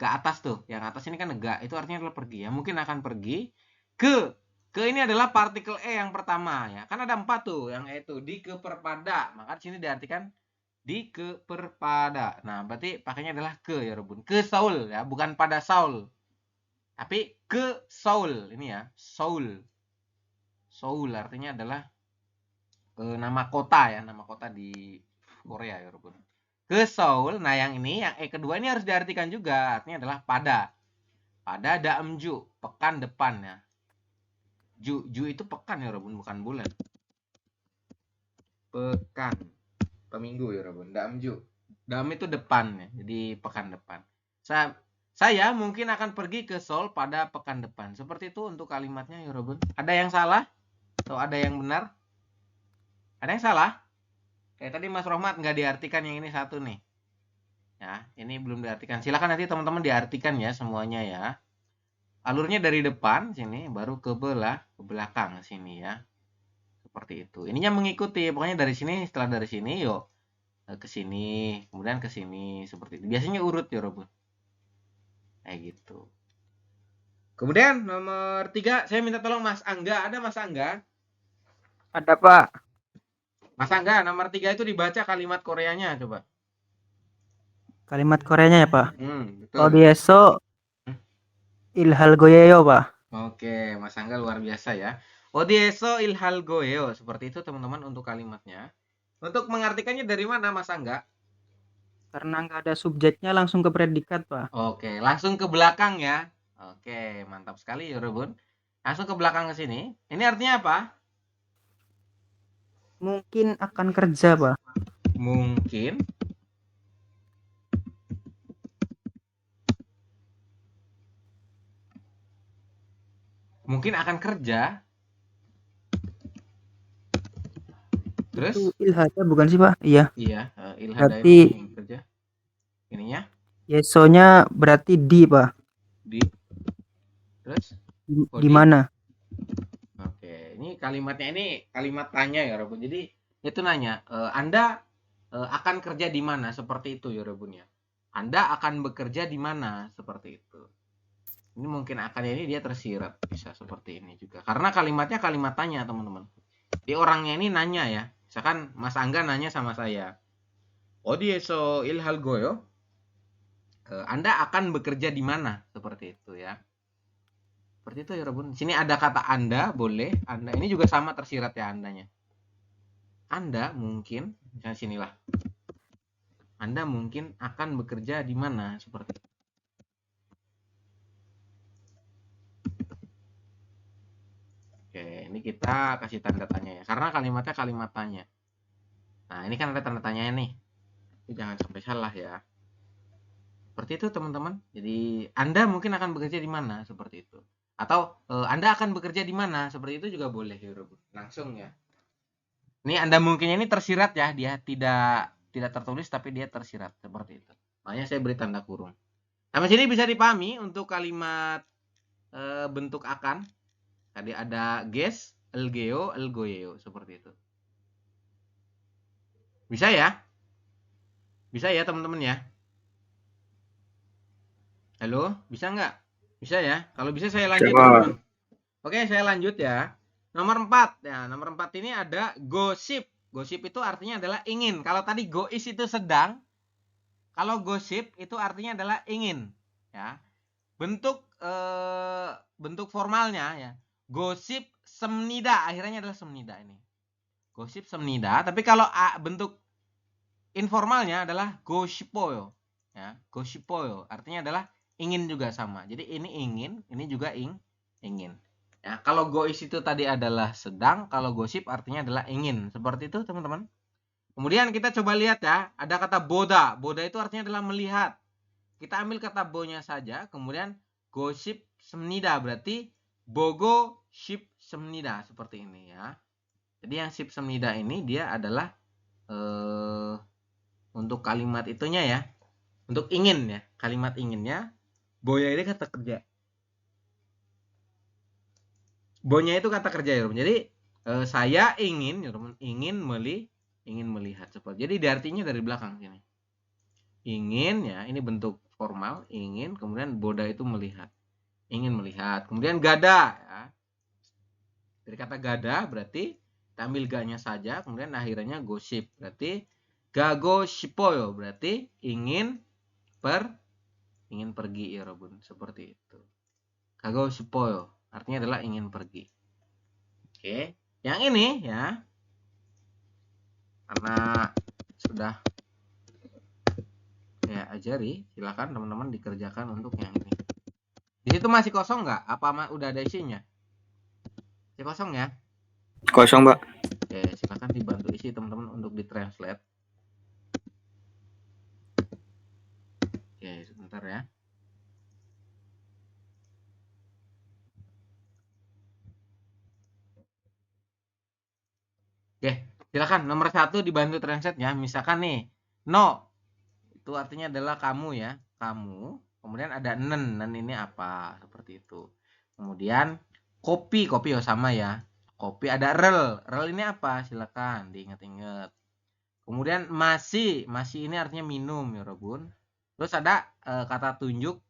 atas tuh. Yang atas ini kan enggak, itu artinya adalah pergi ya. Mungkin akan pergi ke ini adalah partikel E yang pertama ya. Kan ada 4 tuh, yang E itu di keperpada. Maka di sini diartikan di keperpada. Nah, berarti pakainya adalah ke ya, Robun. Ke Saul ya, bukan pada Saul. Tapi ke Saul ini ya, Saul. Saul artinya adalah nama kota ya, nama kota di Korea ya, Robun. Ke Saul. Nah, yang ini yang E kedua ini harus diartikan juga, artinya adalah pada. Pada daemju, pekan depan ya. Ju itu pekan ya, Robun, bukan bulan. Pekan. Minggu ya, Robun. Daemju. Daem itu depan ya, jadi pekan depan. Saya mungkin akan pergi ke Seoul pada pekan depan. Seperti itu untuk kalimatnya ya, Robun. Ada yang salah? Atau ada yang benar? Ada yang salah? Kayak tadi Mas Rohmat nggak diartikan yang ini satu nih. Ya, ini belum diartikan. Silakan nanti teman-teman diartikan ya semuanya ya. Alurnya dari depan sini, baru ke belakang sini ya. Seperti itu. Ininya mengikuti, pokoknya dari sini, setelah dari sini yuk ke sini, kemudian ke sini seperti itu. Biasanya urut ya, Robun. Kayak gitu. Kemudian nomor 3, saya minta tolong Mas Angga. Ada Mas Angga? Ada Pak. Mas Angga, nomor 3 itu dibaca kalimat Koreanya coba. Kalimat Koreanya ya Pak. Betul. Odieso ilhalgoyeyo Pak. Oke, Mas Angga luar biasa ya. Odieso ilhalgoyeyo. Seperti itu teman-teman untuk kalimatnya. Untuk mengartikannya dari mana Mas Angga? Karena nggak ada subjeknya langsung ke predikat Pak. Oke, langsung ke belakang ya. Oke, mantap sekali ya, Robun. Langsung ke belakang ke sini. Ini artinya apa? Mungkin akan kerja Pak. Mungkin akan kerja. Terus? Itu ilhada bukan sih Pak? Iya. Iya, ilhada berarti kerja. Ininya? Yesonya berarti di Pak. Di. Terus? Di mana? Oke, ini kalimatnya ini kalimat tanya ya, Robun. Jadi itu nanya, Anda akan kerja di mana? Seperti itu ya, Robun ya. Anda akan bekerja di mana? Seperti itu. Ini mungkin akan ini dia tersirat, bisa seperti ini juga. Karena kalimatnya kalimat tanya, teman-teman. Di orangnya ini nanya ya. Misalkan Mas Angga nanya sama saya. Odieso ilhalgoyo. Anda akan bekerja di mana? Seperti itu ya. Seperti itu ya, Robun. Sini ada kata Anda, boleh. Anda ini juga sama tersirat ya Andanya. Anda mungkin, misalnya sinilah. Anda mungkin akan bekerja di mana? Seperti itu. Oke, ini kita kasih tanda tanya ya. Karena kalimatnya kalimat tanya. Nah, ini kan ada tanda tanya nih. Jadi jangan sampai salah ya. Seperti itu teman-teman. Jadi Anda mungkin akan bekerja di mana? Seperti itu. Atau Anda akan bekerja di mana? Seperti itu juga boleh ya, langsung ya. Ini Anda mungkinnya ini tersirat ya. Dia tidak tertulis tapi dia tersirat seperti itu. Makanya saya beri tanda kurung. Sampai sini bisa dipahami untuk kalimat bentuk akan. Tadi ada ges, elgeo, elgoyeo seperti itu. Bisa ya? Bisa ya teman-teman ya? Halo, bisa nggak? Bisa ya? Kalau bisa saya lanjut. Teman-teman. Oke, saya lanjut ya. Nomor 4. Ya, nomor 4 ini ada gosip. Gosip itu artinya adalah ingin. Kalau tadi gois itu sedang. Kalau gosip itu artinya adalah ingin. Ya. Bentuk formalnya ya. Gosip semnida. Akhirnya adalah semnida ini. Gosip semnida. Tapi kalau bentuk informalnya adalah goshipoyo. Ya, goshipoyo artinya adalah ingin juga sama. Jadi ini ingin, ini juga ingin. Ya, kalau gois itu tadi adalah sedang, kalau gosip artinya adalah ingin. Seperti itu, teman-teman. Kemudian kita coba lihat ya, ada kata boda. Boda itu artinya adalah melihat. Kita ambil kata bonya saja, kemudian gosip semnida berarti bogo ship semnida seperti ini ya. Jadi yang ship semnida ini dia adalah untuk kalimat itunya ya. Untuk ingin ya, kalimat inginnya. Boya ini kata kerja. Bonya itu kata kerja ya, jadi saya ingin ya, ingin melihat seperti. Jadi artinya dari belakang sini. Ingin ya, ini bentuk formal, ingin, kemudian boda itu melihat. Ingin melihat. Kemudian gada ya. Dari kata gada berarti kita ambil ga-nya saja, kemudian akhirnya gosip. Berarti gago shipoyo berarti ingin pergi ya Robun, seperti itu. Gago shipoyo artinya adalah ingin pergi. Oke, yang ini ya, karena sudah saya ajari, silakan teman-teman dikerjakan untuk yang ini. Di situ masih kosong nggak? Apa udah ada isinya? Masih kosong ya? Kosong, Pak. Oke, silakan dibantu isi teman-teman untuk ditranslate. Oke, sebentar ya. Oke, silakan nomor 1 dibantu translate ya. Misalkan nih, no itu artinya adalah kamu ya, kamu. Kemudian ada nen ini apa? Seperti itu. Kemudian kopi ya sama ya. Kopi ada rel ini apa? Silakan diingat-ingat. Kemudian masih ini artinya minum ya Robun. Terus ada kata tunjuk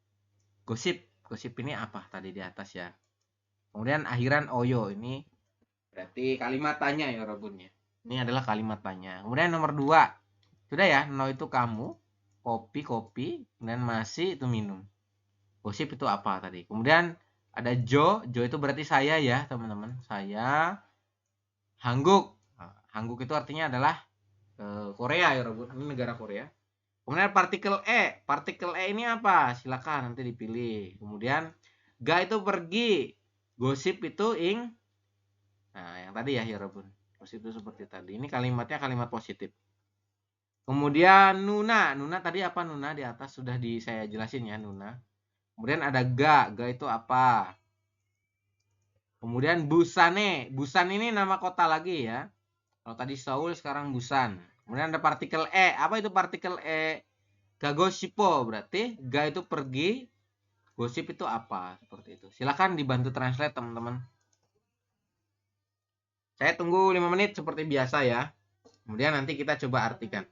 gosip ini apa tadi di atas ya. Kemudian akhiran oyo ini berarti kalimat tanya ya Robun ya. Ini adalah kalimat tanya. Kemudian nomor 2 sudah ya, no itu kamu, kopi, dan masih itu minum. Gosip itu apa tadi? Kemudian ada jo itu berarti saya ya teman-teman. Saya hangguk. Hangguk itu artinya adalah Korea ya Robun. Ini negara Korea. Kemudian partikel E ini apa? Silakan nanti dipilih. Kemudian ga itu pergi. Gosip itu Nah, yang tadi ya Robun. Gosip itu seperti tadi. Ini kalimatnya kalimat positif. Kemudian Nuna tadi apa Nuna di atas sudah saya jelasin ya Nuna. Kemudian ada ga itu apa? Kemudian Busan ini nama kota lagi ya. Kalau tadi Seoul sekarang Busan. Kemudian ada partikel apa itu partikel Gagoshipo berarti ga itu pergi, gosip itu apa? Seperti itu. Silakan dibantu translate teman-teman. Saya tunggu 5 menit seperti biasa ya. Kemudian nanti kita coba artikan.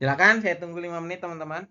Silakan, saya tunggu 5 menit teman-teman.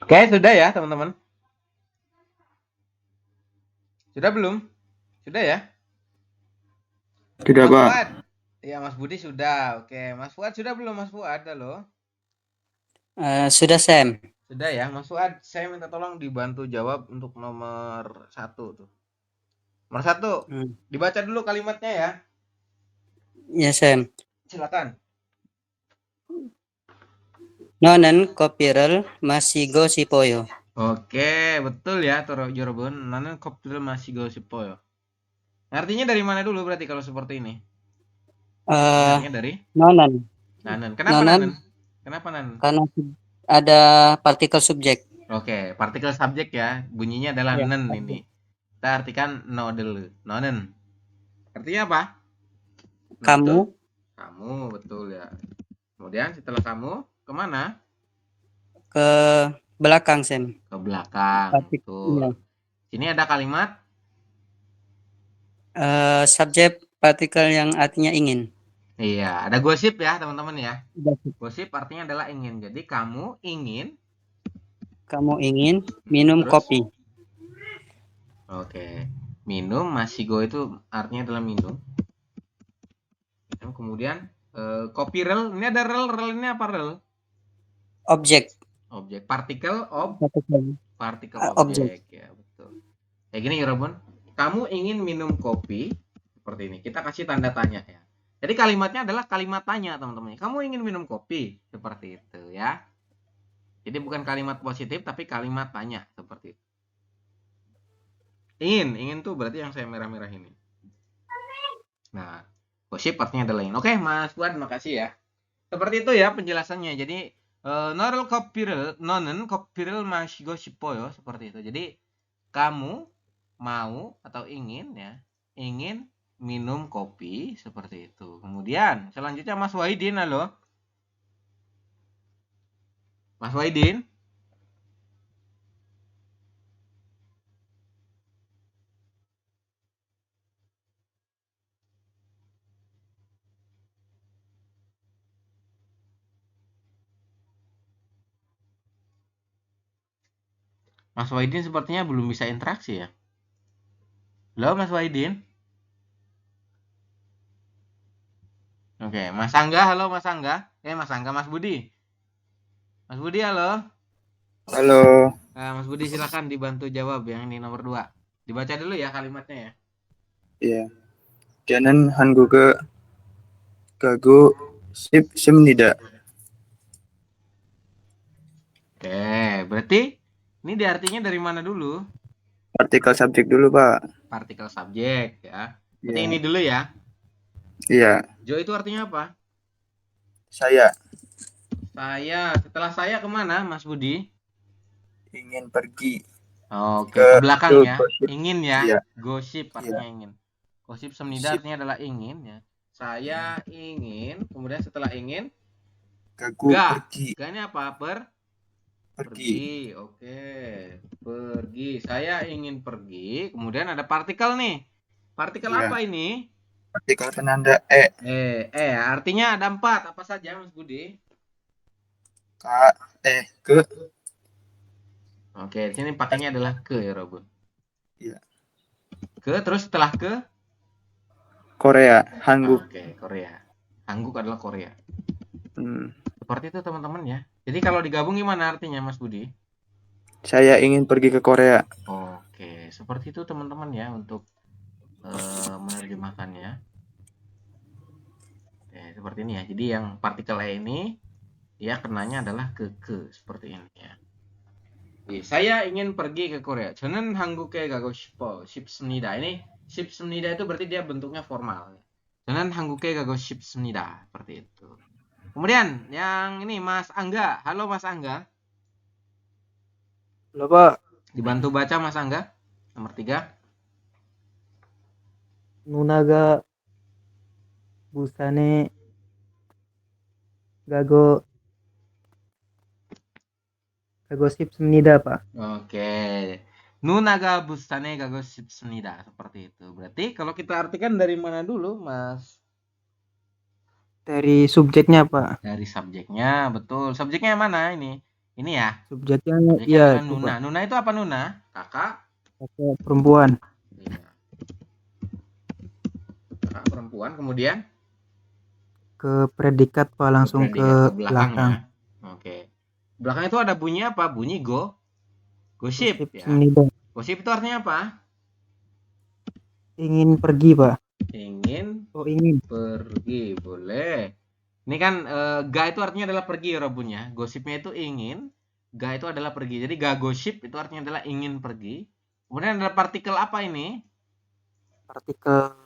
Oke, sudah ya teman-teman? Sudah belum? Sudah ya? Sudah, Mas Pak. Fuad. Ya, Mas Budi sudah. Oke, Mas Fuad sudah belum, Mas Fuad? Halo. Sudah Sam. Sudah ya, Mas Fuad. Saya minta tolong dibantu jawab untuk nomor 1 tuh. Nomor 1. Dibaca dulu kalimatnya ya. Ya Sam. Silakan. Nonen kopirel masigo sipoyo. Oke, betul ya, Jorobun. Nanen kopil masih gosipo ya. Artinya dari mana dulu berarti kalau seperti ini? Artinya dari Nonen. nanen. Kenapa Nonen nanen? Kenapa nanen? karena ada partikel subjek. Oke, partikel subjek ya. Bunyinya adalah Ya, nen ini. Kita artikan no dulu. Nonen. Artinya apa? No kamu itu kamu, betul ya. Kemudian setelah kamu kemana? ke belakang Sam. Ke belakang. Iya. Betul. Sini ada kalimat Subjek partikel yang artinya ingin. iya, ada gosip ya teman-teman ya. Gosip artinya adalah ingin. Jadi kamu ingin minum terus? kopi. Oke. Minum, masigo itu artinya adalah minum. Kemudian kopi rel, ini ada rel ini apa rel? Objek. Partikel Objek. objek ya, betul. Kayak gini Yorobun, kamu ingin minum kopi seperti ini. Kita kasih tanda tanya ya. Jadi kalimatnya adalah kalimat tanya teman-teman. Kamu ingin minum kopi seperti itu ya. Jadi bukan kalimat positif tapi kalimat tanya seperti itu. Ingin tuh berarti yang saya merah-merah ini. Nah, gosip artinya adalah ingin. Oke, Mas Fuad, makasih ya. Seperti itu ya penjelasannya. Jadi nonen kopirel mashigo shippo ya, seperti itu. Jadi kamu mau atau ingin ya ingin minum kopi, seperti itu. Kemudian selanjutnya Mas Wahidin, halo. Mas Wahidin. Mas Wahidin sepertinya belum bisa interaksi ya. Halo Mas Wahidin. Oke, Mas Angga, halo Mas Angga. Mas Angga, Mas Budi. Mas Budi, halo. Halo. Nah, Mas Budi silakan dibantu jawab yang ini nomor 2. Dibaca dulu ya kalimatnya ya. Iya. Janan 한국어 가고 싶습니다. Oke, berarti ini diartinya dari mana dulu? Partikel subjek dulu, Pak. Partikel subjek ya. Berarti Iya. ini dulu ya. Iya. Jo itu artinya apa? Saya Saya. Setelah saya kemana, Mas Budi? ingin pergi Oke, ke ke belakang ya. gosip. Ingin ya. Iya. Gosip Iya. artinya ingin. Gosip semnida Sip. artinya adalah ingin ya. Saya ingin, kemudian setelah ingin, Gagu ga. pergi. Ga ini apa? Pergi. Pergi. Oke. Pergi. Saya ingin pergi. Kemudian ada partikel nih. Partikel Iya. apa ini? Partikel penanda Artinya ada 4. Apa saja, Mas Budi? ke. Oke, di sini pakainya adalah ke ya, Robun. Iya. Ke, terus setelah ke? Korea, Hanguk. Oke, Korea. Hanguk adalah Korea. Hmm. Seperti itu teman-teman ya. Jadi kalau digabung gimana artinya, Mas Budi? Saya ingin pergi ke Korea. Oke, seperti itu teman-teman ya untuk menerjemahkannya. Oke, seperti ini ya. Jadi yang partikel E ini ya kenanya adalah ke seperti ini ya. Saya ingin pergi ke Korea. 저는 한국에 가고 싶습니다. Ini 싶습니다 itu berarti dia bentuknya formal. 저는 한국에 가고 싶습니다. Seperti itu. Kemudian yang ini Mas Angga. Halo Mas Angga. Halo Pak. Dibantu baca Mas Angga. Nomor 3. Nunaga busane gago 싶습니다, Pak. Oke. 누나가 부산에 가고 싶습니다. Seperti itu. Berarti kalau kita artikan dari mana dulu, Mas? Dari subjeknya, Pak. Dari subjeknya, betul. Subjeknya mana ini? Ini ya. Subjeknya Subjeknya iya adalah itu, Nuna. Pak. Nuna itu apa Nuna? Kakak? Kakak perempuan. Iya. Kakak perempuan. Kemudian? Ke predikat, Pak, langsung ke belakang. Oke. Belakang itu ada bunyi apa? Bunyi gosip ya. Gosip itu artinya apa? Ingin pergi, Pak. Ingin ingin pergi, boleh. Ini kan ga itu artinya adalah pergi ya Robunnya. Gosipnya itu ingin, ga itu adalah pergi. Jadi ga gosip itu artinya adalah ingin pergi. Kemudian ada partikel apa ini? Partikel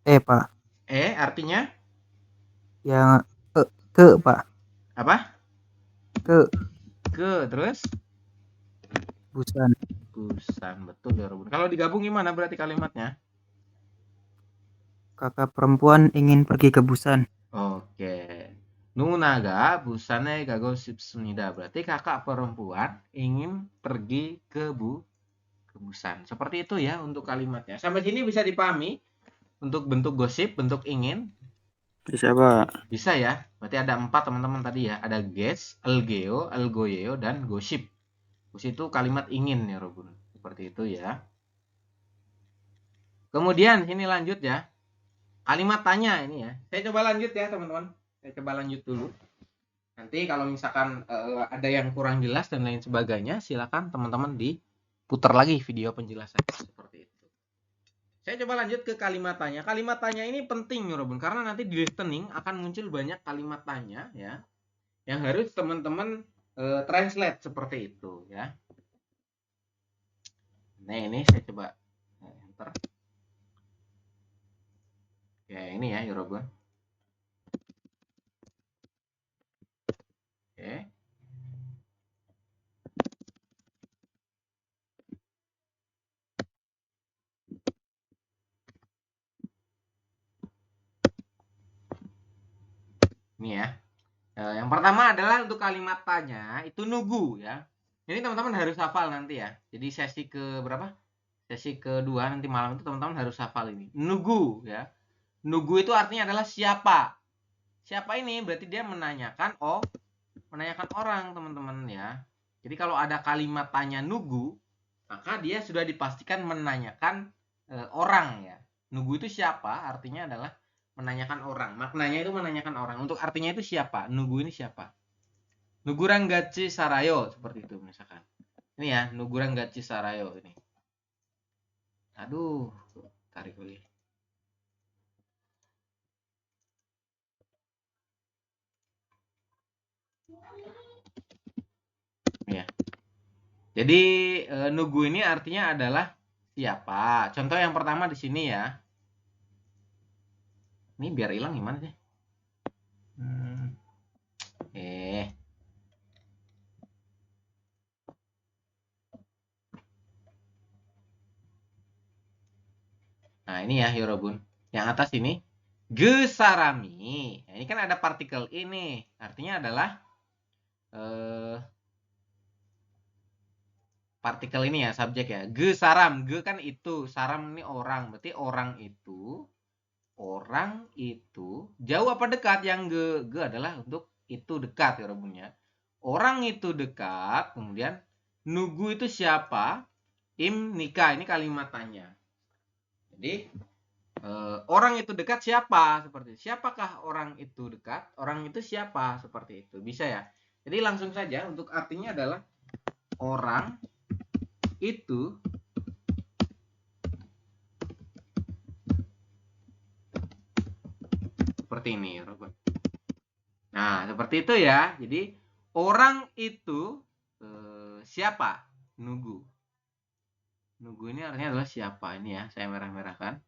Pak. Artinya? Yang ke, Pak. Apa? Ke, terus? Busan, betul ya Robun. Kalau digabung gimana berarti kalimatnya? kakak perempuan ingin pergi ke Busan. Oke. 누나가 부산에 가고 싶습니다. Berarti kakak perempuan ingin pergi ke Busan. Seperti itu ya untuk kalimatnya. Sampai sini bisa dipahami untuk bentuk gosip, bentuk ingin? Bisa, Pak. Bisa ya. Berarti ada 4 teman-teman tadi ya. Ada guess, elgeo, elgoyeo, dan gosip. Gosip itu kalimat ingin ya Robun. Seperti itu ya. Kemudian sini lanjut ya. Kalimat tanya ini ya. Saya coba lanjut ya teman-teman. Saya coba lanjut dulu. Nanti kalau misalkan ada yang kurang jelas dan lain sebagainya, silakan teman-teman diputar lagi video penjelasannya seperti itu. Saya coba lanjut ke kalimat tanya. Kalimat tanya ini penting ya Robun, karena nanti di listening akan muncul banyak kalimat tanya ya, yang harus teman-teman translate seperti itu ya. Nah ini saya coba enter. Ya ini ya Robun. Oke. Ini ya. Yang pertama adalah untuk kalimat tanya itu nugu ya. Jadi teman-teman harus hafal nanti ya. Jadi sesi ke berapa? Sesi kedua nanti malam itu teman-teman harus hafal ini. Nugu ya. Nugu itu artinya adalah siapa. Siapa ini berarti dia menanyakan menanyakan orang, teman-teman ya. Jadi kalau ada kalimat tanya nugu, maka dia sudah dipastikan menanyakan orang ya. Nugu itu siapa? Artinya adalah menanyakan orang. Maknanya itu menanyakan orang. Untuk artinya itu siapa? Nugu ini siapa? Nugurang gaci sarayo seperti itu misalkan. Ini ya, nugurang gaci sarayo ini. Aduh, tarik lagi. Ya. Jadi nugu ini artinya adalah siapa. Contoh yang pertama di sini ya. Ini biar hilang gimana sih? Nah ini ya Yorobun. Yang atas ini. Gesarami. Nah, ini kan ada partikel ini. Artinya adalah partikel ini ya, subjek ya. Gesaram. Ge kan itu. Saram ini orang. Berarti orang itu jauh apa dekat? Yang ge adalah untuk itu dekat ya Robunnya. Orang itu dekat, kemudian nugu itu siapa? Im nikah, ini kalimat tanya. Jadi orang itu dekat siapa? Seperti itu. Siapakah orang itu dekat? Orang itu siapa? Seperti itu. Bisa ya. Jadi langsung saja untuk artinya adalah orang itu seperti ini, Robert. Nah, seperti itu ya. Jadi orang itu siapa? Nugu. Nugu ini artinya adalah siapa. Ini ya, saya merah-merahkan.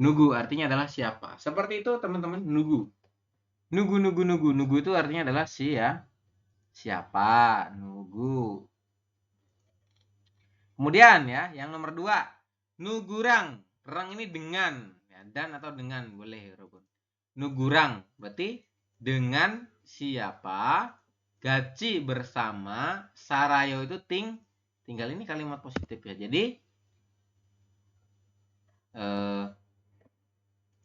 Nugu artinya adalah siapa. Seperti itu teman-teman, nugu. Nugu itu artinya adalah siapa. Nugu. Kemudian ya, yang nomor 2. Nugurang. Rang ini dengan. Ya, dan atau dengan. Boleh, Robert. Nugurang. Berarti dengan siapa. Gaci bersama. Sarayo itu tinggal ini kalimat positif ya. Jadi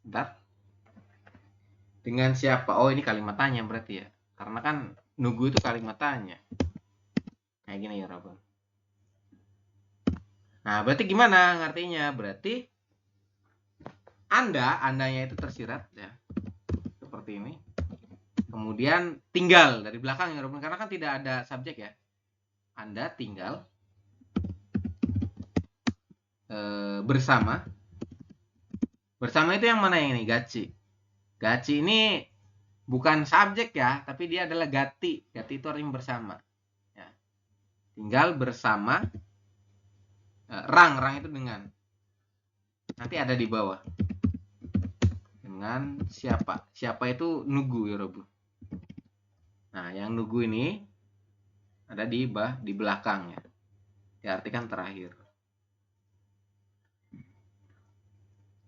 bentar. Dengan siapa? Oh, ini kalimat tanya berarti ya. Karena kan nugu itu kalimat tanya. Kayak gini ya, Robert. Nah, berarti gimana ngartinya? Berarti andanya itu tersirat ya. Seperti ini. Kemudian tinggal dari belakang ya, Robert. Karena kan tidak ada subjek ya. Anda tinggal bersama. Bersama itu yang mana yang ini? Gaci. Gaci ini bukan subjek ya, tapi dia adalah gati. Gati itu artinya bersama. Ya. Tinggal bersama. Rang itu dengan. Nanti ada di bawah. Dengan siapa? Siapa itu nugu ya, Robu. Nah, yang nugu ini ada di belakang ya. Diartikan terakhir.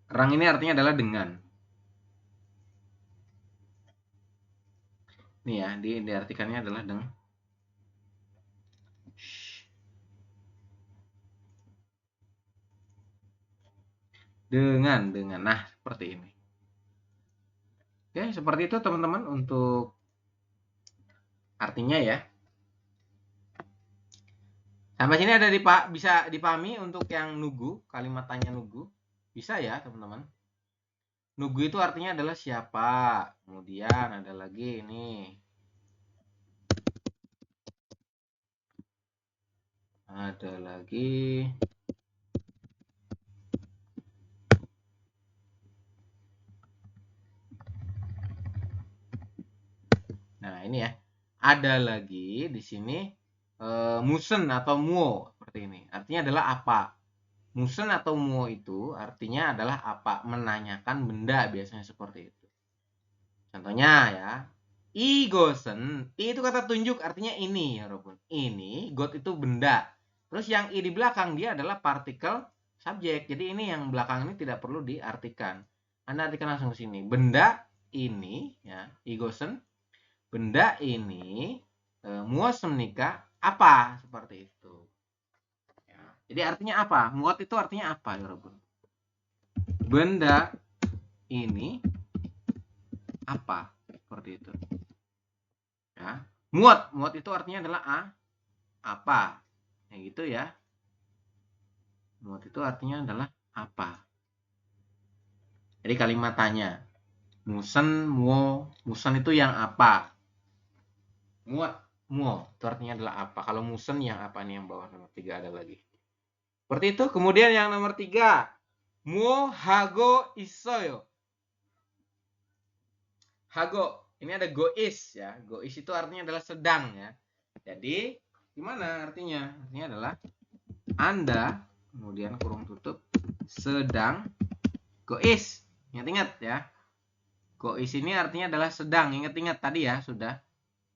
Rang ini artinya adalah dengan. Ini ya, diartikannya adalah dengan. Nah, seperti ini. Oke, seperti itu teman-teman untuk artinya ya. Sampai sini ada bisa dipahami untuk yang nugu, kalimat tanya nugu. Bisa ya, teman-teman. Nugu itu artinya adalah siapa. Kemudian ada lagi ini. Ada lagi. Nah, ini ya. Ada lagi di sini musen atau muo seperti ini. Artinya adalah apa? Musen atau muo itu artinya adalah apa? Menanyakan benda biasanya seperti itu. Contohnya ya. Igosen, itu kata tunjuk artinya ini ya, Robun. Ini, got itu benda. Terus yang i di belakang dia adalah partikel subjek. Jadi ini yang belakang ini tidak perlu diartikan. Anda artikan langsung ke sini. Benda ini ya, igosen, benda ini 무엇을 menikah apa, seperti itu. Ya. Jadi artinya apa? Muat itu artinya apa, ya Robun? Benda ini apa, seperti itu. Ya. Muat itu artinya adalah apa. Ya gitu ya. Muat itu artinya adalah apa. Jadi kalimat tanya. Musen, muo. Musen itu yang apa. Muat, muo. Itu artinya adalah apa. Kalau musen yang apa nih, yang bawah nomor 3 ada lagi. Seperti itu. Kemudian yang nomor 3. Muo hago isoyo. Hago. Ini ada gois ya. Gois itu artinya adalah sedang ya. Jadi gimana artinya? Artinya adalah Anda, kemudian kurung tutup, sedang gois. Ingat-ingat ya. Gois ini artinya adalah sedang. Ingat-ingat tadi ya, sudah.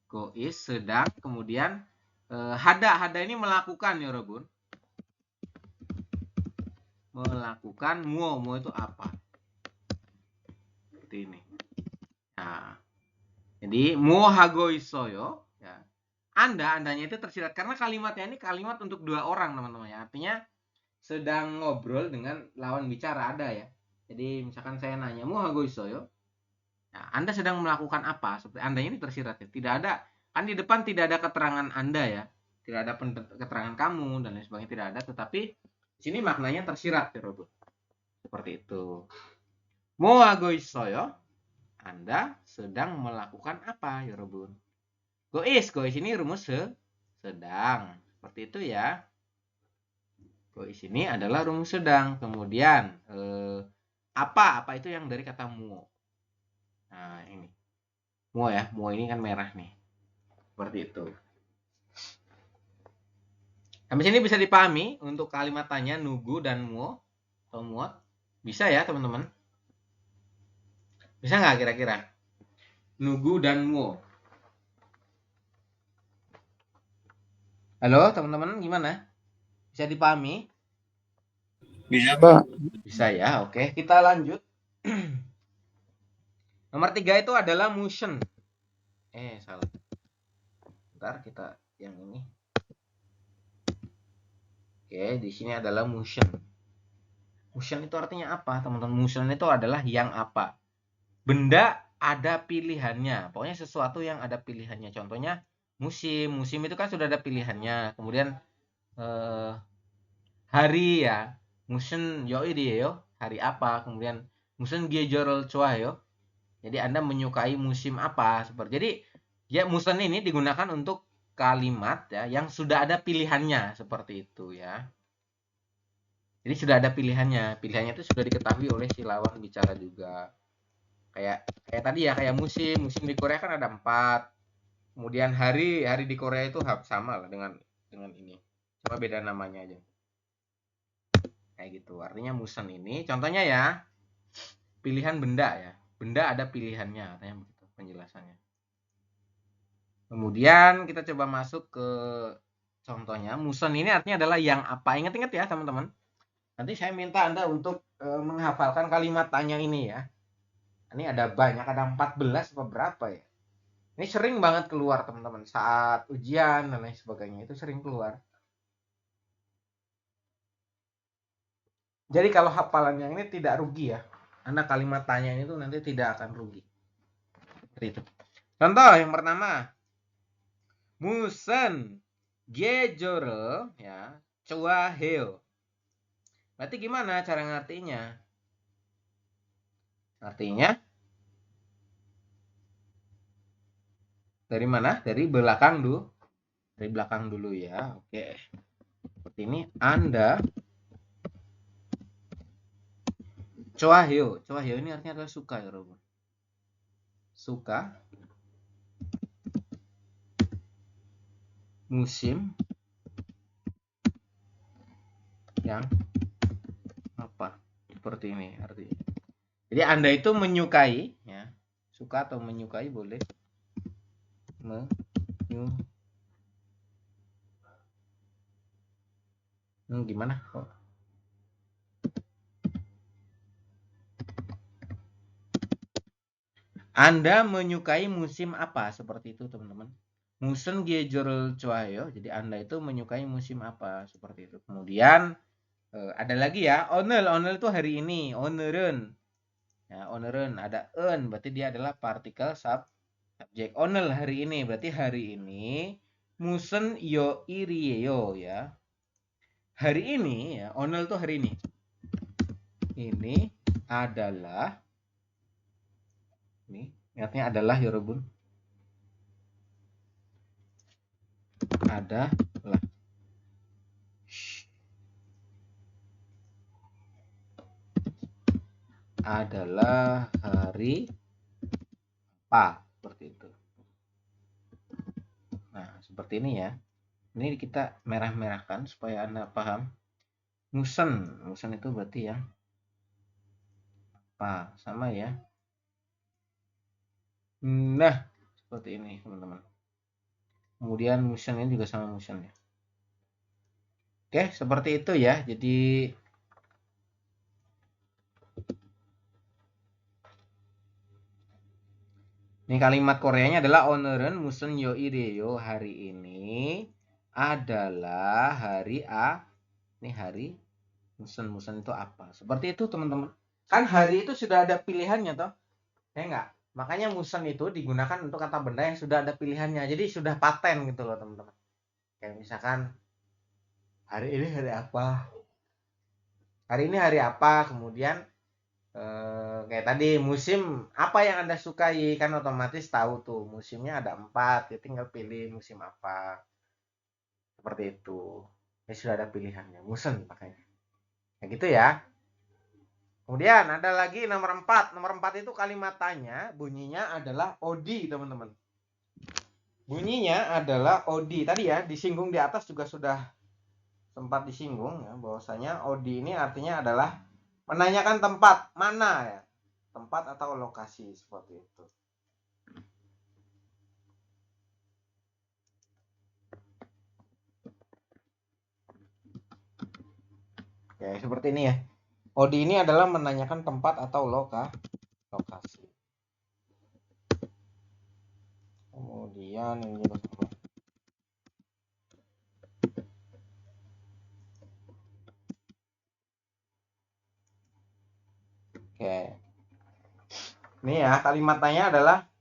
Gois, sedang, kemudian hada ini melakukan ya Robun. Melakukan, muo itu apa? Seperti ini. Nah, jadi muo hago isoyo ya. Andanya itu tersirat karena kalimatnya ini kalimat untuk 2 orang teman-teman ya. Artinya sedang ngobrol dengan lawan bicara ada ya. Jadi misalkan saya nanya muo hago isoyo. Nah, Anda sedang melakukan apa? Seperti Anda ini tersirat ya. Tidak ada, kan di depan tidak ada keterangan Anda ya. Tidak ada keterangan kamu dan lain sebagainya, tidak ada. Tetapi di sini maknanya tersirat ya Robot. Seperti itu. Mo hago isoyo. Anda sedang melakukan apa ya Robot? Gois ini rumus sedang. Seperti itu ya. Gois ini adalah rumus sedang. Kemudian apa itu yang dari kata muo. Nah, ini. Muo ya. Muo ini kan merah nih. Seperti itu. Sampai sini bisa dipahami untuk kalimat tanya nugu dan muo atau muot. Bisa ya, teman-teman? Bisa nggak kira-kira? Nugu dan muo. Halo, teman-teman, gimana? Bisa dipahami? Bisa, Pak. Bisa ya, oke. Kita lanjut. Nomor 3 itu adalah motion. Salah. Bentar, kita yang ini. Oke, di sini adalah motion. Motion itu artinya apa, teman-teman? Motion itu adalah yang apa? Benda ada pilihannya. Pokoknya sesuatu yang ada pilihannya. Contohnya musim. Musim itu kan sudah ada pilihannya. Kemudian hari ya. Musim yoi yo. Hari apa? Kemudian musim giejorol cuah yo. Jadi Anda menyukai musim apa? Jadi ya musim ini digunakan untuk kalimat ya yang sudah ada pilihannya, seperti itu ya. Jadi sudah ada pilihannya. Pilihannya itu sudah diketahui oleh si lawan bicara juga. Kayak tadi ya, kayak musim di Korea kan ada 4. Kemudian hari di Korea itu sama lah dengan ini. Cuma beda namanya aja. Kayak gitu. Artinya musim ini contohnya ya, pilihan benda ya. Benda ada pilihannya, katanya begitu penjelasannya. Kemudian kita coba masuk ke contohnya. Muson ini artinya adalah yang apa. Ingat-ingat ya teman-teman. Nanti saya minta Anda untuk menghafalkan kalimat tanya ini ya. Ini ada banyak, ada 14 atau berapa ya. Ini sering banget keluar teman-teman. Saat ujian dan lain sebagainya itu sering keluar. Jadi kalau hafalannya ini tidak rugi ya. Anda kalimat tanya itu nanti tidak akan rugi. Seperti itu. Contoh yang pertama. Musen gejoro ya, cuaheo. Berarti gimana cara ngartinya? Artinya dari mana? Dari belakang dulu. Dari belakang dulu ya. Oke. Seperti ini. Anda cuaheo. Cuaheo ini artinya adalah suka ya, Robo. Suka musim yang apa? Seperti ini artinya. Jadi Anda itu menyukai ya. Suka atau menyukai boleh. Gimana kok? Anda menyukai musim apa? Seperti itu, teman-teman. Musen Giejorul Choayo. Jadi Anda itu menyukai musim apa? Seperti itu. Kemudian ada lagi ya, oner. Oner itu hari ini. Onerun. Ya, onerun ada en, berarti dia adalah partikel subjek. Oner hari ini, berarti hari ini. Musen yo iriyo ya. Hari ini ya, oner itu hari ini. Ini adalah ini, ingatnya adalah ya Robun. Adalah hari apa, seperti itu. Nah, seperti ini ya. Ini kita merah-merahkan supaya Anda paham. Musen itu berarti ya apa, sama ya. Nah, seperti ini teman-teman. Kemudian musen ini juga sama musen ya. Oke, seperti itu ya. Jadi ini kalimat Koreanya adalah oner은 무슨 요일이에요. Hari ini adalah hari A. Ini hari musen itu apa? Seperti itu teman-teman. Kan hari itu sudah ada pilihannya toh. Ya enggak? Makanya musen itu digunakan untuk kata benda yang sudah ada pilihannya. Jadi sudah paten gitu loh teman-teman. Kayak misalkan hari ini hari apa? Hari ini hari apa? Kemudian kayak tadi musim apa yang Anda sukai, kan otomatis tahu tuh musimnya ada 4, ya tinggal pilih musim apa. Seperti itu. Ya sudah ada pilihannya. Musen pakainya. Kayak gitu ya. Kemudian ada lagi nomor 4. Nomor 4 itu kalimat tanya, bunyinya adalah odi, teman-teman. Bunyinya adalah odi. Tadi ya disinggung di atas juga sudah sempat disinggung ya, bahwasanya odi ini artinya adalah menanyakan tempat mana ya. Tempat atau lokasi, seperti itu. Ya, seperti ini ya. Odi ini adalah menanyakan tempat atau lokasi. Kemudian ini juga sama. Oke. Ini ya, kalimatnya adalah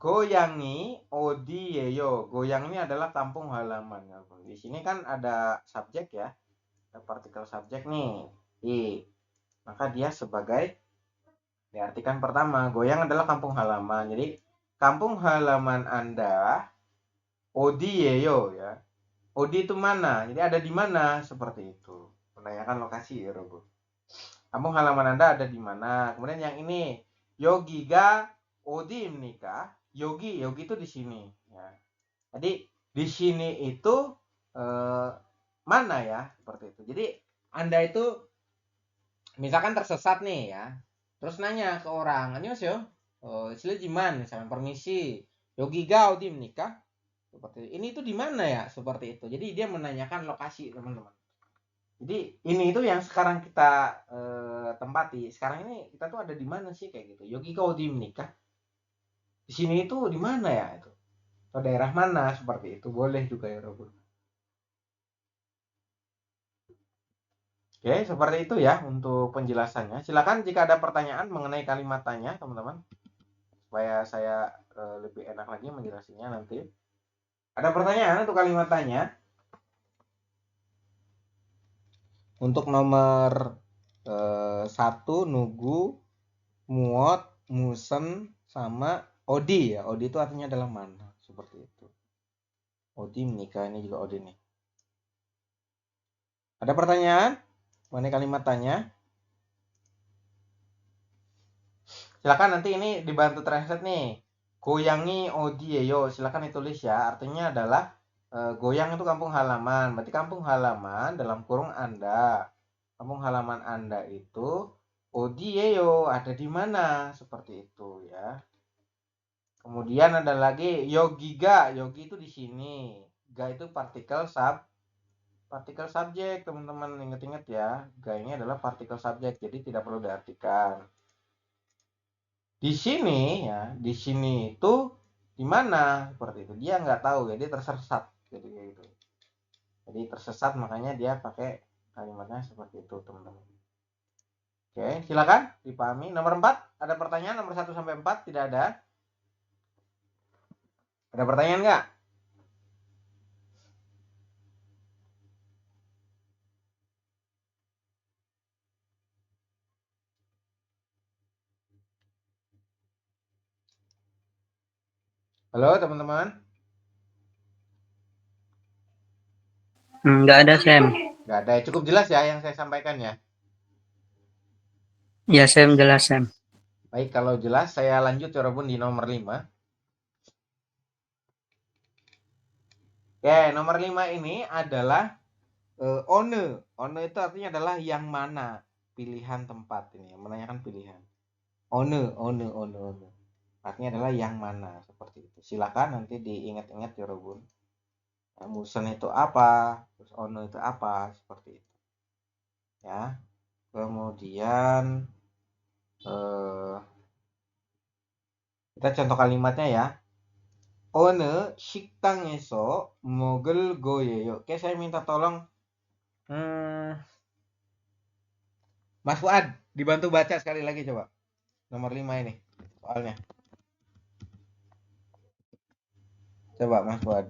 goyangi odiyeyo. Goyang ini adalah kampung halaman. Di sini kan ada subjek ya. Ada partikel subjek nih. I. Maka dia sebagai diartikan pertama, goyang adalah kampung halaman. Jadi kampung halaman Anda odiyeyo ya. Odi itu mana? Jadi ada di mana? Seperti itu. Menanyakan lokasi ya, Robo. Kampung halaman Anda ada di mana? Kemudian yang ini, yogiga odi menikah. Yogi itu di sini ya. Jadi di sini itu mana ya? Seperti itu. Jadi Anda itu misalkan tersesat nih ya. Terus nanya ke orang, "Annyeonghaseyo. Silahkan misalkan permisi. Yogiga odi menikah." Seperti ini tuh di mana ya? Seperti itu. Jadi dia menanyakan lokasi, teman-teman. Jadi ini itu yang sekarang kita tempati. Sekarang ini kita tuh ada di mana sih kayak gitu? Yogi kau di menikah. Di sini itu di mana ya itu? Atau daerah mana seperti itu? Boleh juga ya, Robun. Oke, seperti itu ya untuk penjelasannya. Silakan jika ada pertanyaan mengenai kalimat tanya, teman-teman. Supaya saya lebih enak lagi menjelaskannya nanti. Ada pertanyaan untuk kalimat tanya? Untuk nomor 1 nugu, muot, musen, sama odi ya. Odi itu artinya adalah mana. Seperti itu. Odi menikah, ini juga odi nih. Ada pertanyaan mengenai kalimat tanya? Silakan nanti ini dibantu translate nih. Goyangi odi yo. Silakan ditulis ya. Artinya adalah goyang itu kampung halaman. Berarti kampung halaman dalam kurung Anda. Kampung halaman Anda itu odi yo, ada di mana? Seperti itu ya. Kemudian ada lagi yogiga. Yogi itu di sini. Ga itu partikel subjek, teman-teman. Ingat-ingat ya. Ga ini adalah partikel subjek, jadi tidak perlu diartikan. Di sini ya, di sini itu di mana seperti itu. Dia nggak tahu ya, dia tersesat. Jadi kayak gitu. Jadi tersesat makanya dia pakai kalimatnya seperti itu, teman-teman. Oke, silakan dipahami. Nomor 4, ada pertanyaan nomor 1 sampai 4 tidak ada. Ada pertanyaan nggak? Halo, teman-teman. Nggak ada, Sam. Nggak ada. Cukup jelas ya yang saya sampaikan ya. Ya, Sam, jelas, Sam. Baik, kalau jelas saya lanjut ya Robun di nomor 5. Oke, nomor 5 ini adalah one. One itu artinya adalah yang mana, pilihan tempat ini, menanyakan pilihan. One. Artinya adalah yang mana, seperti itu. Silakan nanti diingat-ingat ya Robun. Nah, musen itu apa, terus one itu apa, seperti itu. Ya. Kemudian kita contoh kalimatnya ya. 어느 식당에서 먹을 거예요. Oke, saya minta tolong Mas Fuad, dibantu baca sekali lagi coba. Nomor 5 ini soalnya. Coba Mas Fuad.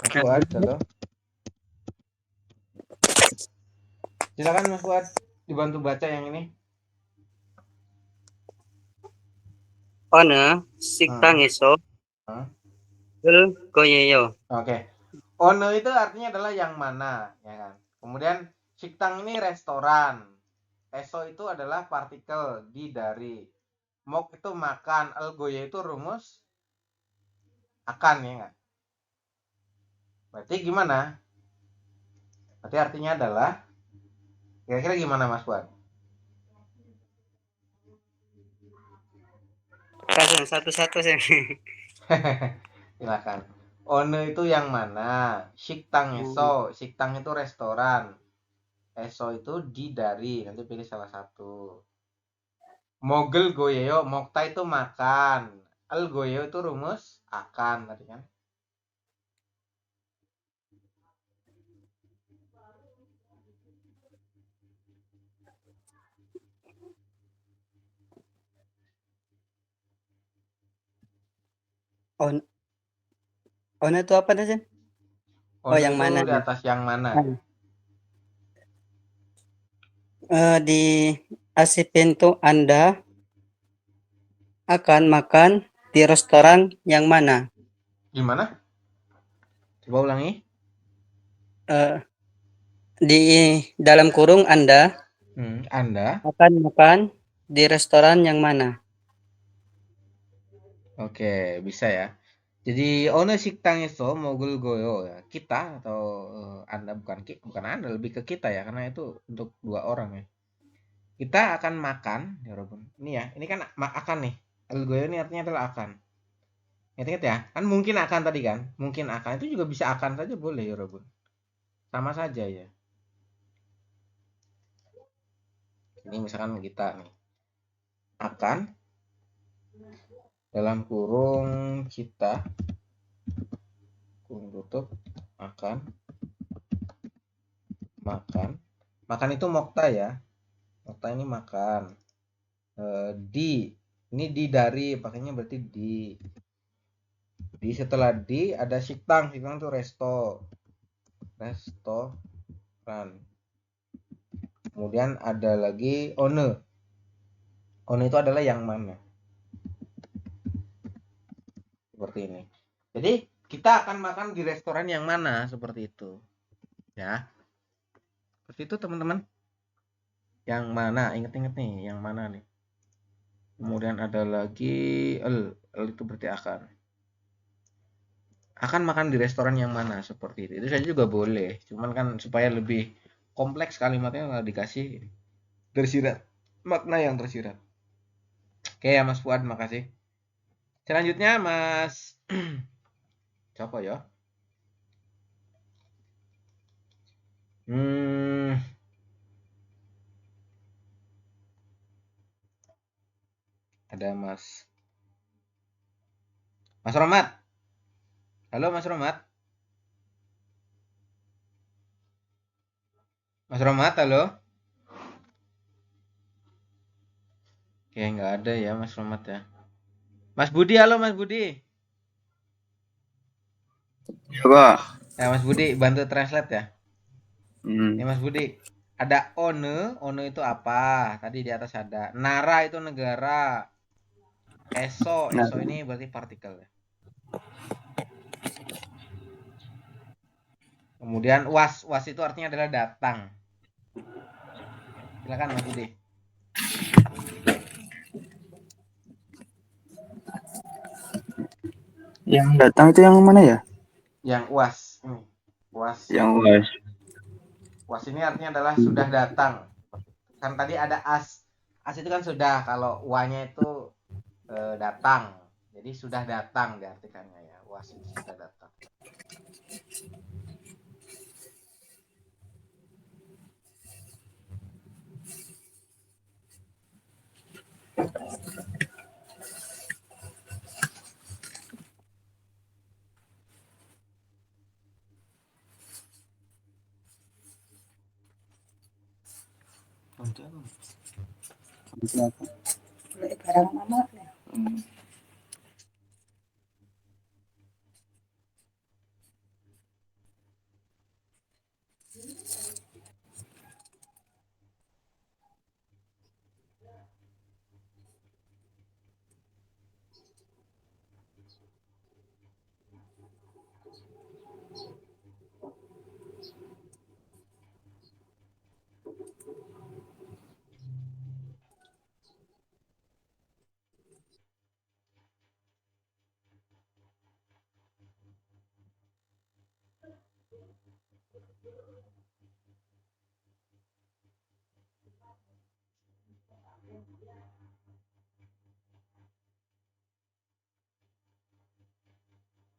Mas Fuad, halo. Silakan Mas Fuad, dibantu baca yang ini. 어느 식당에서 먹을 거예요. Oke. Ono itu artinya adalah yang mana, ya kan? Kemudian shiktang ini restoran. Eso itu adalah partikel di dari. Mok itu makan, algoye itu rumus akan, ya kan? Berarti gimana? Berarti artinya adalah kira-kira gimana Mas Fuad? Kasih satu-satu, Sam. Silakan. Ono itu yang mana? Shiktang eso. Shiktang itu restoran. Eso itu di dari. Nanti pilih salah satu. Mogel goyeo. Mokta itu makan. El goyeo itu rumus akan. Tadi kan. On, on itu apa dah, Sam? Ono yang itu mana? di atas yang mana? Di Asipin tuh Anda akan makan di restoran yang mana? Gimana? Coba ulangi. Di dalam kurung Anda Anda. akan makan di restoran yang mana? Oke, bisa ya. Jadi ono 식당에서 먹을 거요 ya. Kita atau Anda bukan Anda, lebih ke kita ya karena itu untuk dua orang ya. Kita akan makan ya Robun. Ini ya, ini kan akan nih. Algoyo ini artinya adalah akan. Ingat ya, kan mungkin akan tadi kan. Mungkin akan itu juga bisa akan saja boleh ya Robun. Sama saja ya. Ini misalkan kita nih akan dalam kurung kita kurung tutup akan makan itu mokta ya. Mokta ini makan. Ini di dari pakainya berarti di setelah di ada siktang itu restoran. Kemudian ada lagi one itu adalah yang mana, seperti ini. Jadi kita akan makan di restoran yang mana, seperti itu ya. Seperti itu teman-teman. Yang mana, inget-inget nih yang mana nih. Kemudian ada lagi el itu berarti akan makan di restoran yang mana, seperti itu saja juga boleh, cuman kan supaya lebih kompleks kalimatnya dikasih tersirat, makna yang tersirat. Oke ya Mas Fuad, makasih. Selanjutnya Mas siapa ya? Ada Mas Romat. Halo Mas Romat. Mas Romat, halo. Oke, nggak ada ya Mas Romat ya. Mas Budi, halo Mas Budi. Coba. Ya Mas Budi, bantu translate ya. Hmm. Ini Mas Budi. Ada one itu apa? Tadi di atas ada. Nara itu negara. Eso ini berarti partikel ya. Kemudian was itu artinya adalah datang. Silakan Mas Budi. Yang datang itu yang mana ya? Yang was. Was. Yang was. Was ini artinya adalah sudah datang. Kan tadi ada as. As itu kan sudah. Kalau wa-nya itu datang. Jadi sudah datang diartikannya ya. Was itu sudah datang.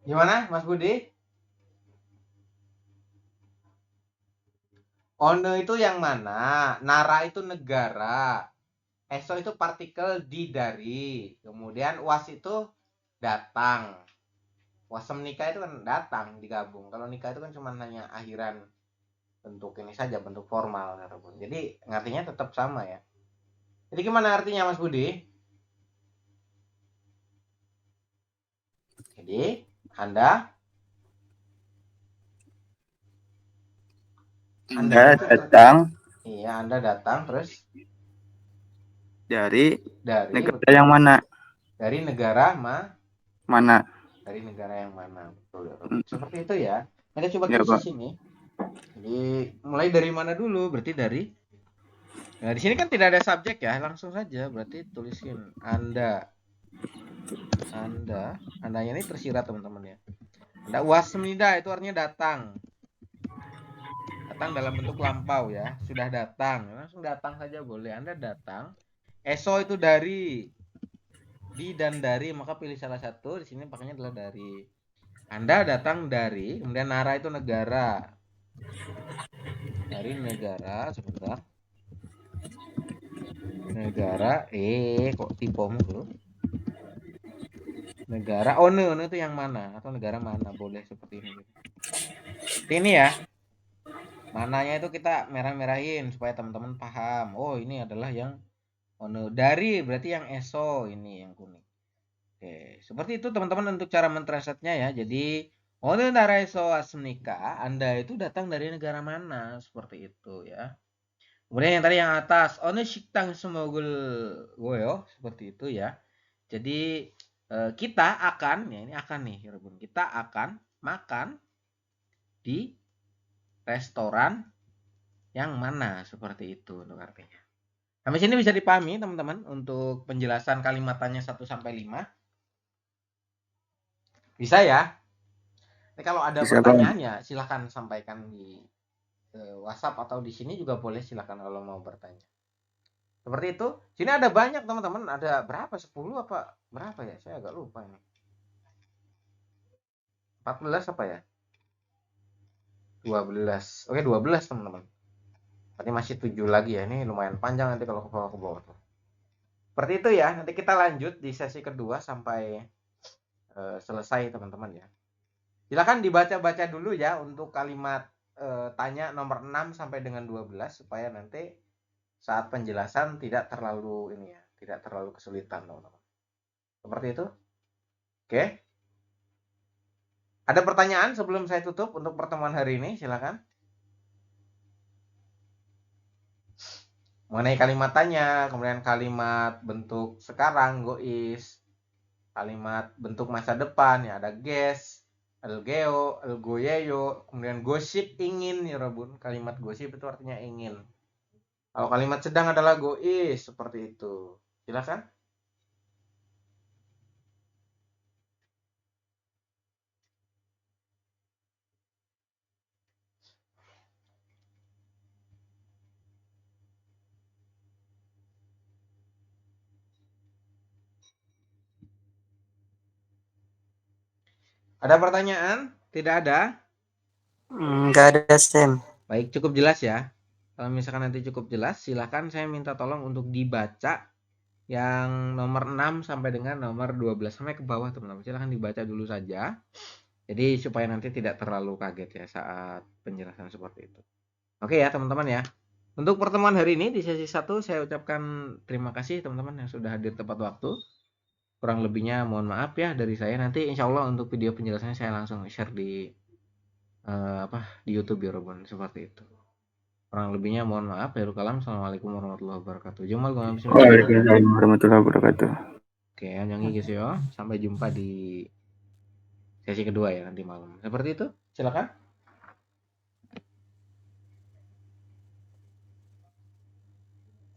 Gimana Mas Budi? Ono itu yang mana? Nara itu negara. Eso itu partikel di dari. Kemudian was itu datang. Wasem nikah itu kan datang digabung. Kalau nikah itu kan cuma hanya akhiran bentuk ini saja, bentuk formal. Jadi ngartinya tetap sama ya. Jadi gimana artinya Mas Budi? Jadi Anda datang. Iya, Anda datang terus dari negara betul, yang mana? dari negara Mana? Dari negara yang mana? Betul. Seperti itu ya. Kita coba Ya, tulis Pak. di sini. Jadi mulai dari mana dulu? Berarti dari. Nah, di sini kan tidak ada subjek ya, langsung saja. Berarti tulisin Anda. Andanya ini tersirat teman-teman ya. Anda wasmida itu artinya datang. Datang dalam bentuk lampau ya. Sudah datang. Langsung datang saja boleh. Anda datang. Eso itu dari. Di dan dari, maka pilih salah satu. Di sini pakainya adalah dari. Anda datang dari, kemudian Nara itu negara. Dari negara, sebentar. Negara, kok tipomu tuh? Negara, one itu yang mana? Atau negara mana? Boleh seperti ini. Ini ya. Mananya itu kita merah-merahin supaya teman-teman paham. Oh, ini adalah yang one. Dari berarti yang eso, ini yang kuning. Oke, seperti itu teman-teman untuk cara mentranslate-nya ya. Jadi, ono nareso asmnika, Anda itu datang dari negara mana? Seperti itu ya. Kemudian yang tadi yang atas, ono shiktang sumogul goyo, seperti itu ya. Jadi kita akan, ya ini akan nih, kita akan makan di restoran yang mana? Seperti itu untuk artinya. Sampai sini bisa dipahami teman-teman untuk penjelasan kalimatannya 1 sampai 5. Bisa ya? Tapi kalau ada pertanyaannya silahkan sampaikan di WhatsApp atau di sini juga boleh, silahkan kalau mau bertanya. Seperti itu. Sini ada banyak teman-teman. Ada berapa? 10 apa berapa ya? Saya agak lupa ini. 14 apa ya? 12. Oke, 12 teman-teman. Berarti masih 7 lagi ya. Ini lumayan panjang nanti kalau ke bawah tuh. Seperti itu ya. Nanti kita lanjut di sesi kedua sampai selesai teman-teman ya. Silakan dibaca-baca dulu ya untuk kalimat tanya nomor 6 sampai dengan 12 supaya nanti saat penjelasan tidak terlalu tidak terlalu kesulitan teman-teman. Seperti itu. Oke. Ada pertanyaan sebelum saya tutup untuk pertemuan hari ini? Silakan. Mengenai kalimat tanya, kemudian kalimat bentuk sekarang, gois, kalimat bentuk masa depan, ya ada guess, elgeo, elgoyeyo, kemudian gosip, ingin, ya Robun. Kalimat gosip itu artinya ingin. Kalau kalimat sedang adalah gois, seperti itu. Silakan. Ada pertanyaan? Tidak ada? Nggak ada, Sam. Baik, cukup jelas ya. Kalau misalkan nanti cukup jelas, silakan saya minta tolong untuk dibaca yang nomor 6 sampai dengan nomor 12 sampai ke bawah teman-teman. Silakan dibaca dulu saja. Jadi supaya nanti tidak terlalu kaget ya saat penjelasan seperti itu. Oke ya teman-teman ya. Untuk pertemuan hari ini di sesi 1 saya ucapkan terima kasih teman-teman yang sudah hadir tepat waktu. Kurang lebihnya mohon maaf ya dari saya. Nanti insya Allah untuk video penjelasannya saya langsung share di di YouTube ya Robon, seperti itu. Kurang lebihnya mohon maaf. Assalamualaikum warahmatullahi wabarakatuh. Waalaikumsalam warahmatullahi wabarakatuh. Oke, annyeonghi guys yo. Sampai jumpa di sesi kedua ya nanti malam. Seperti itu. Silakan.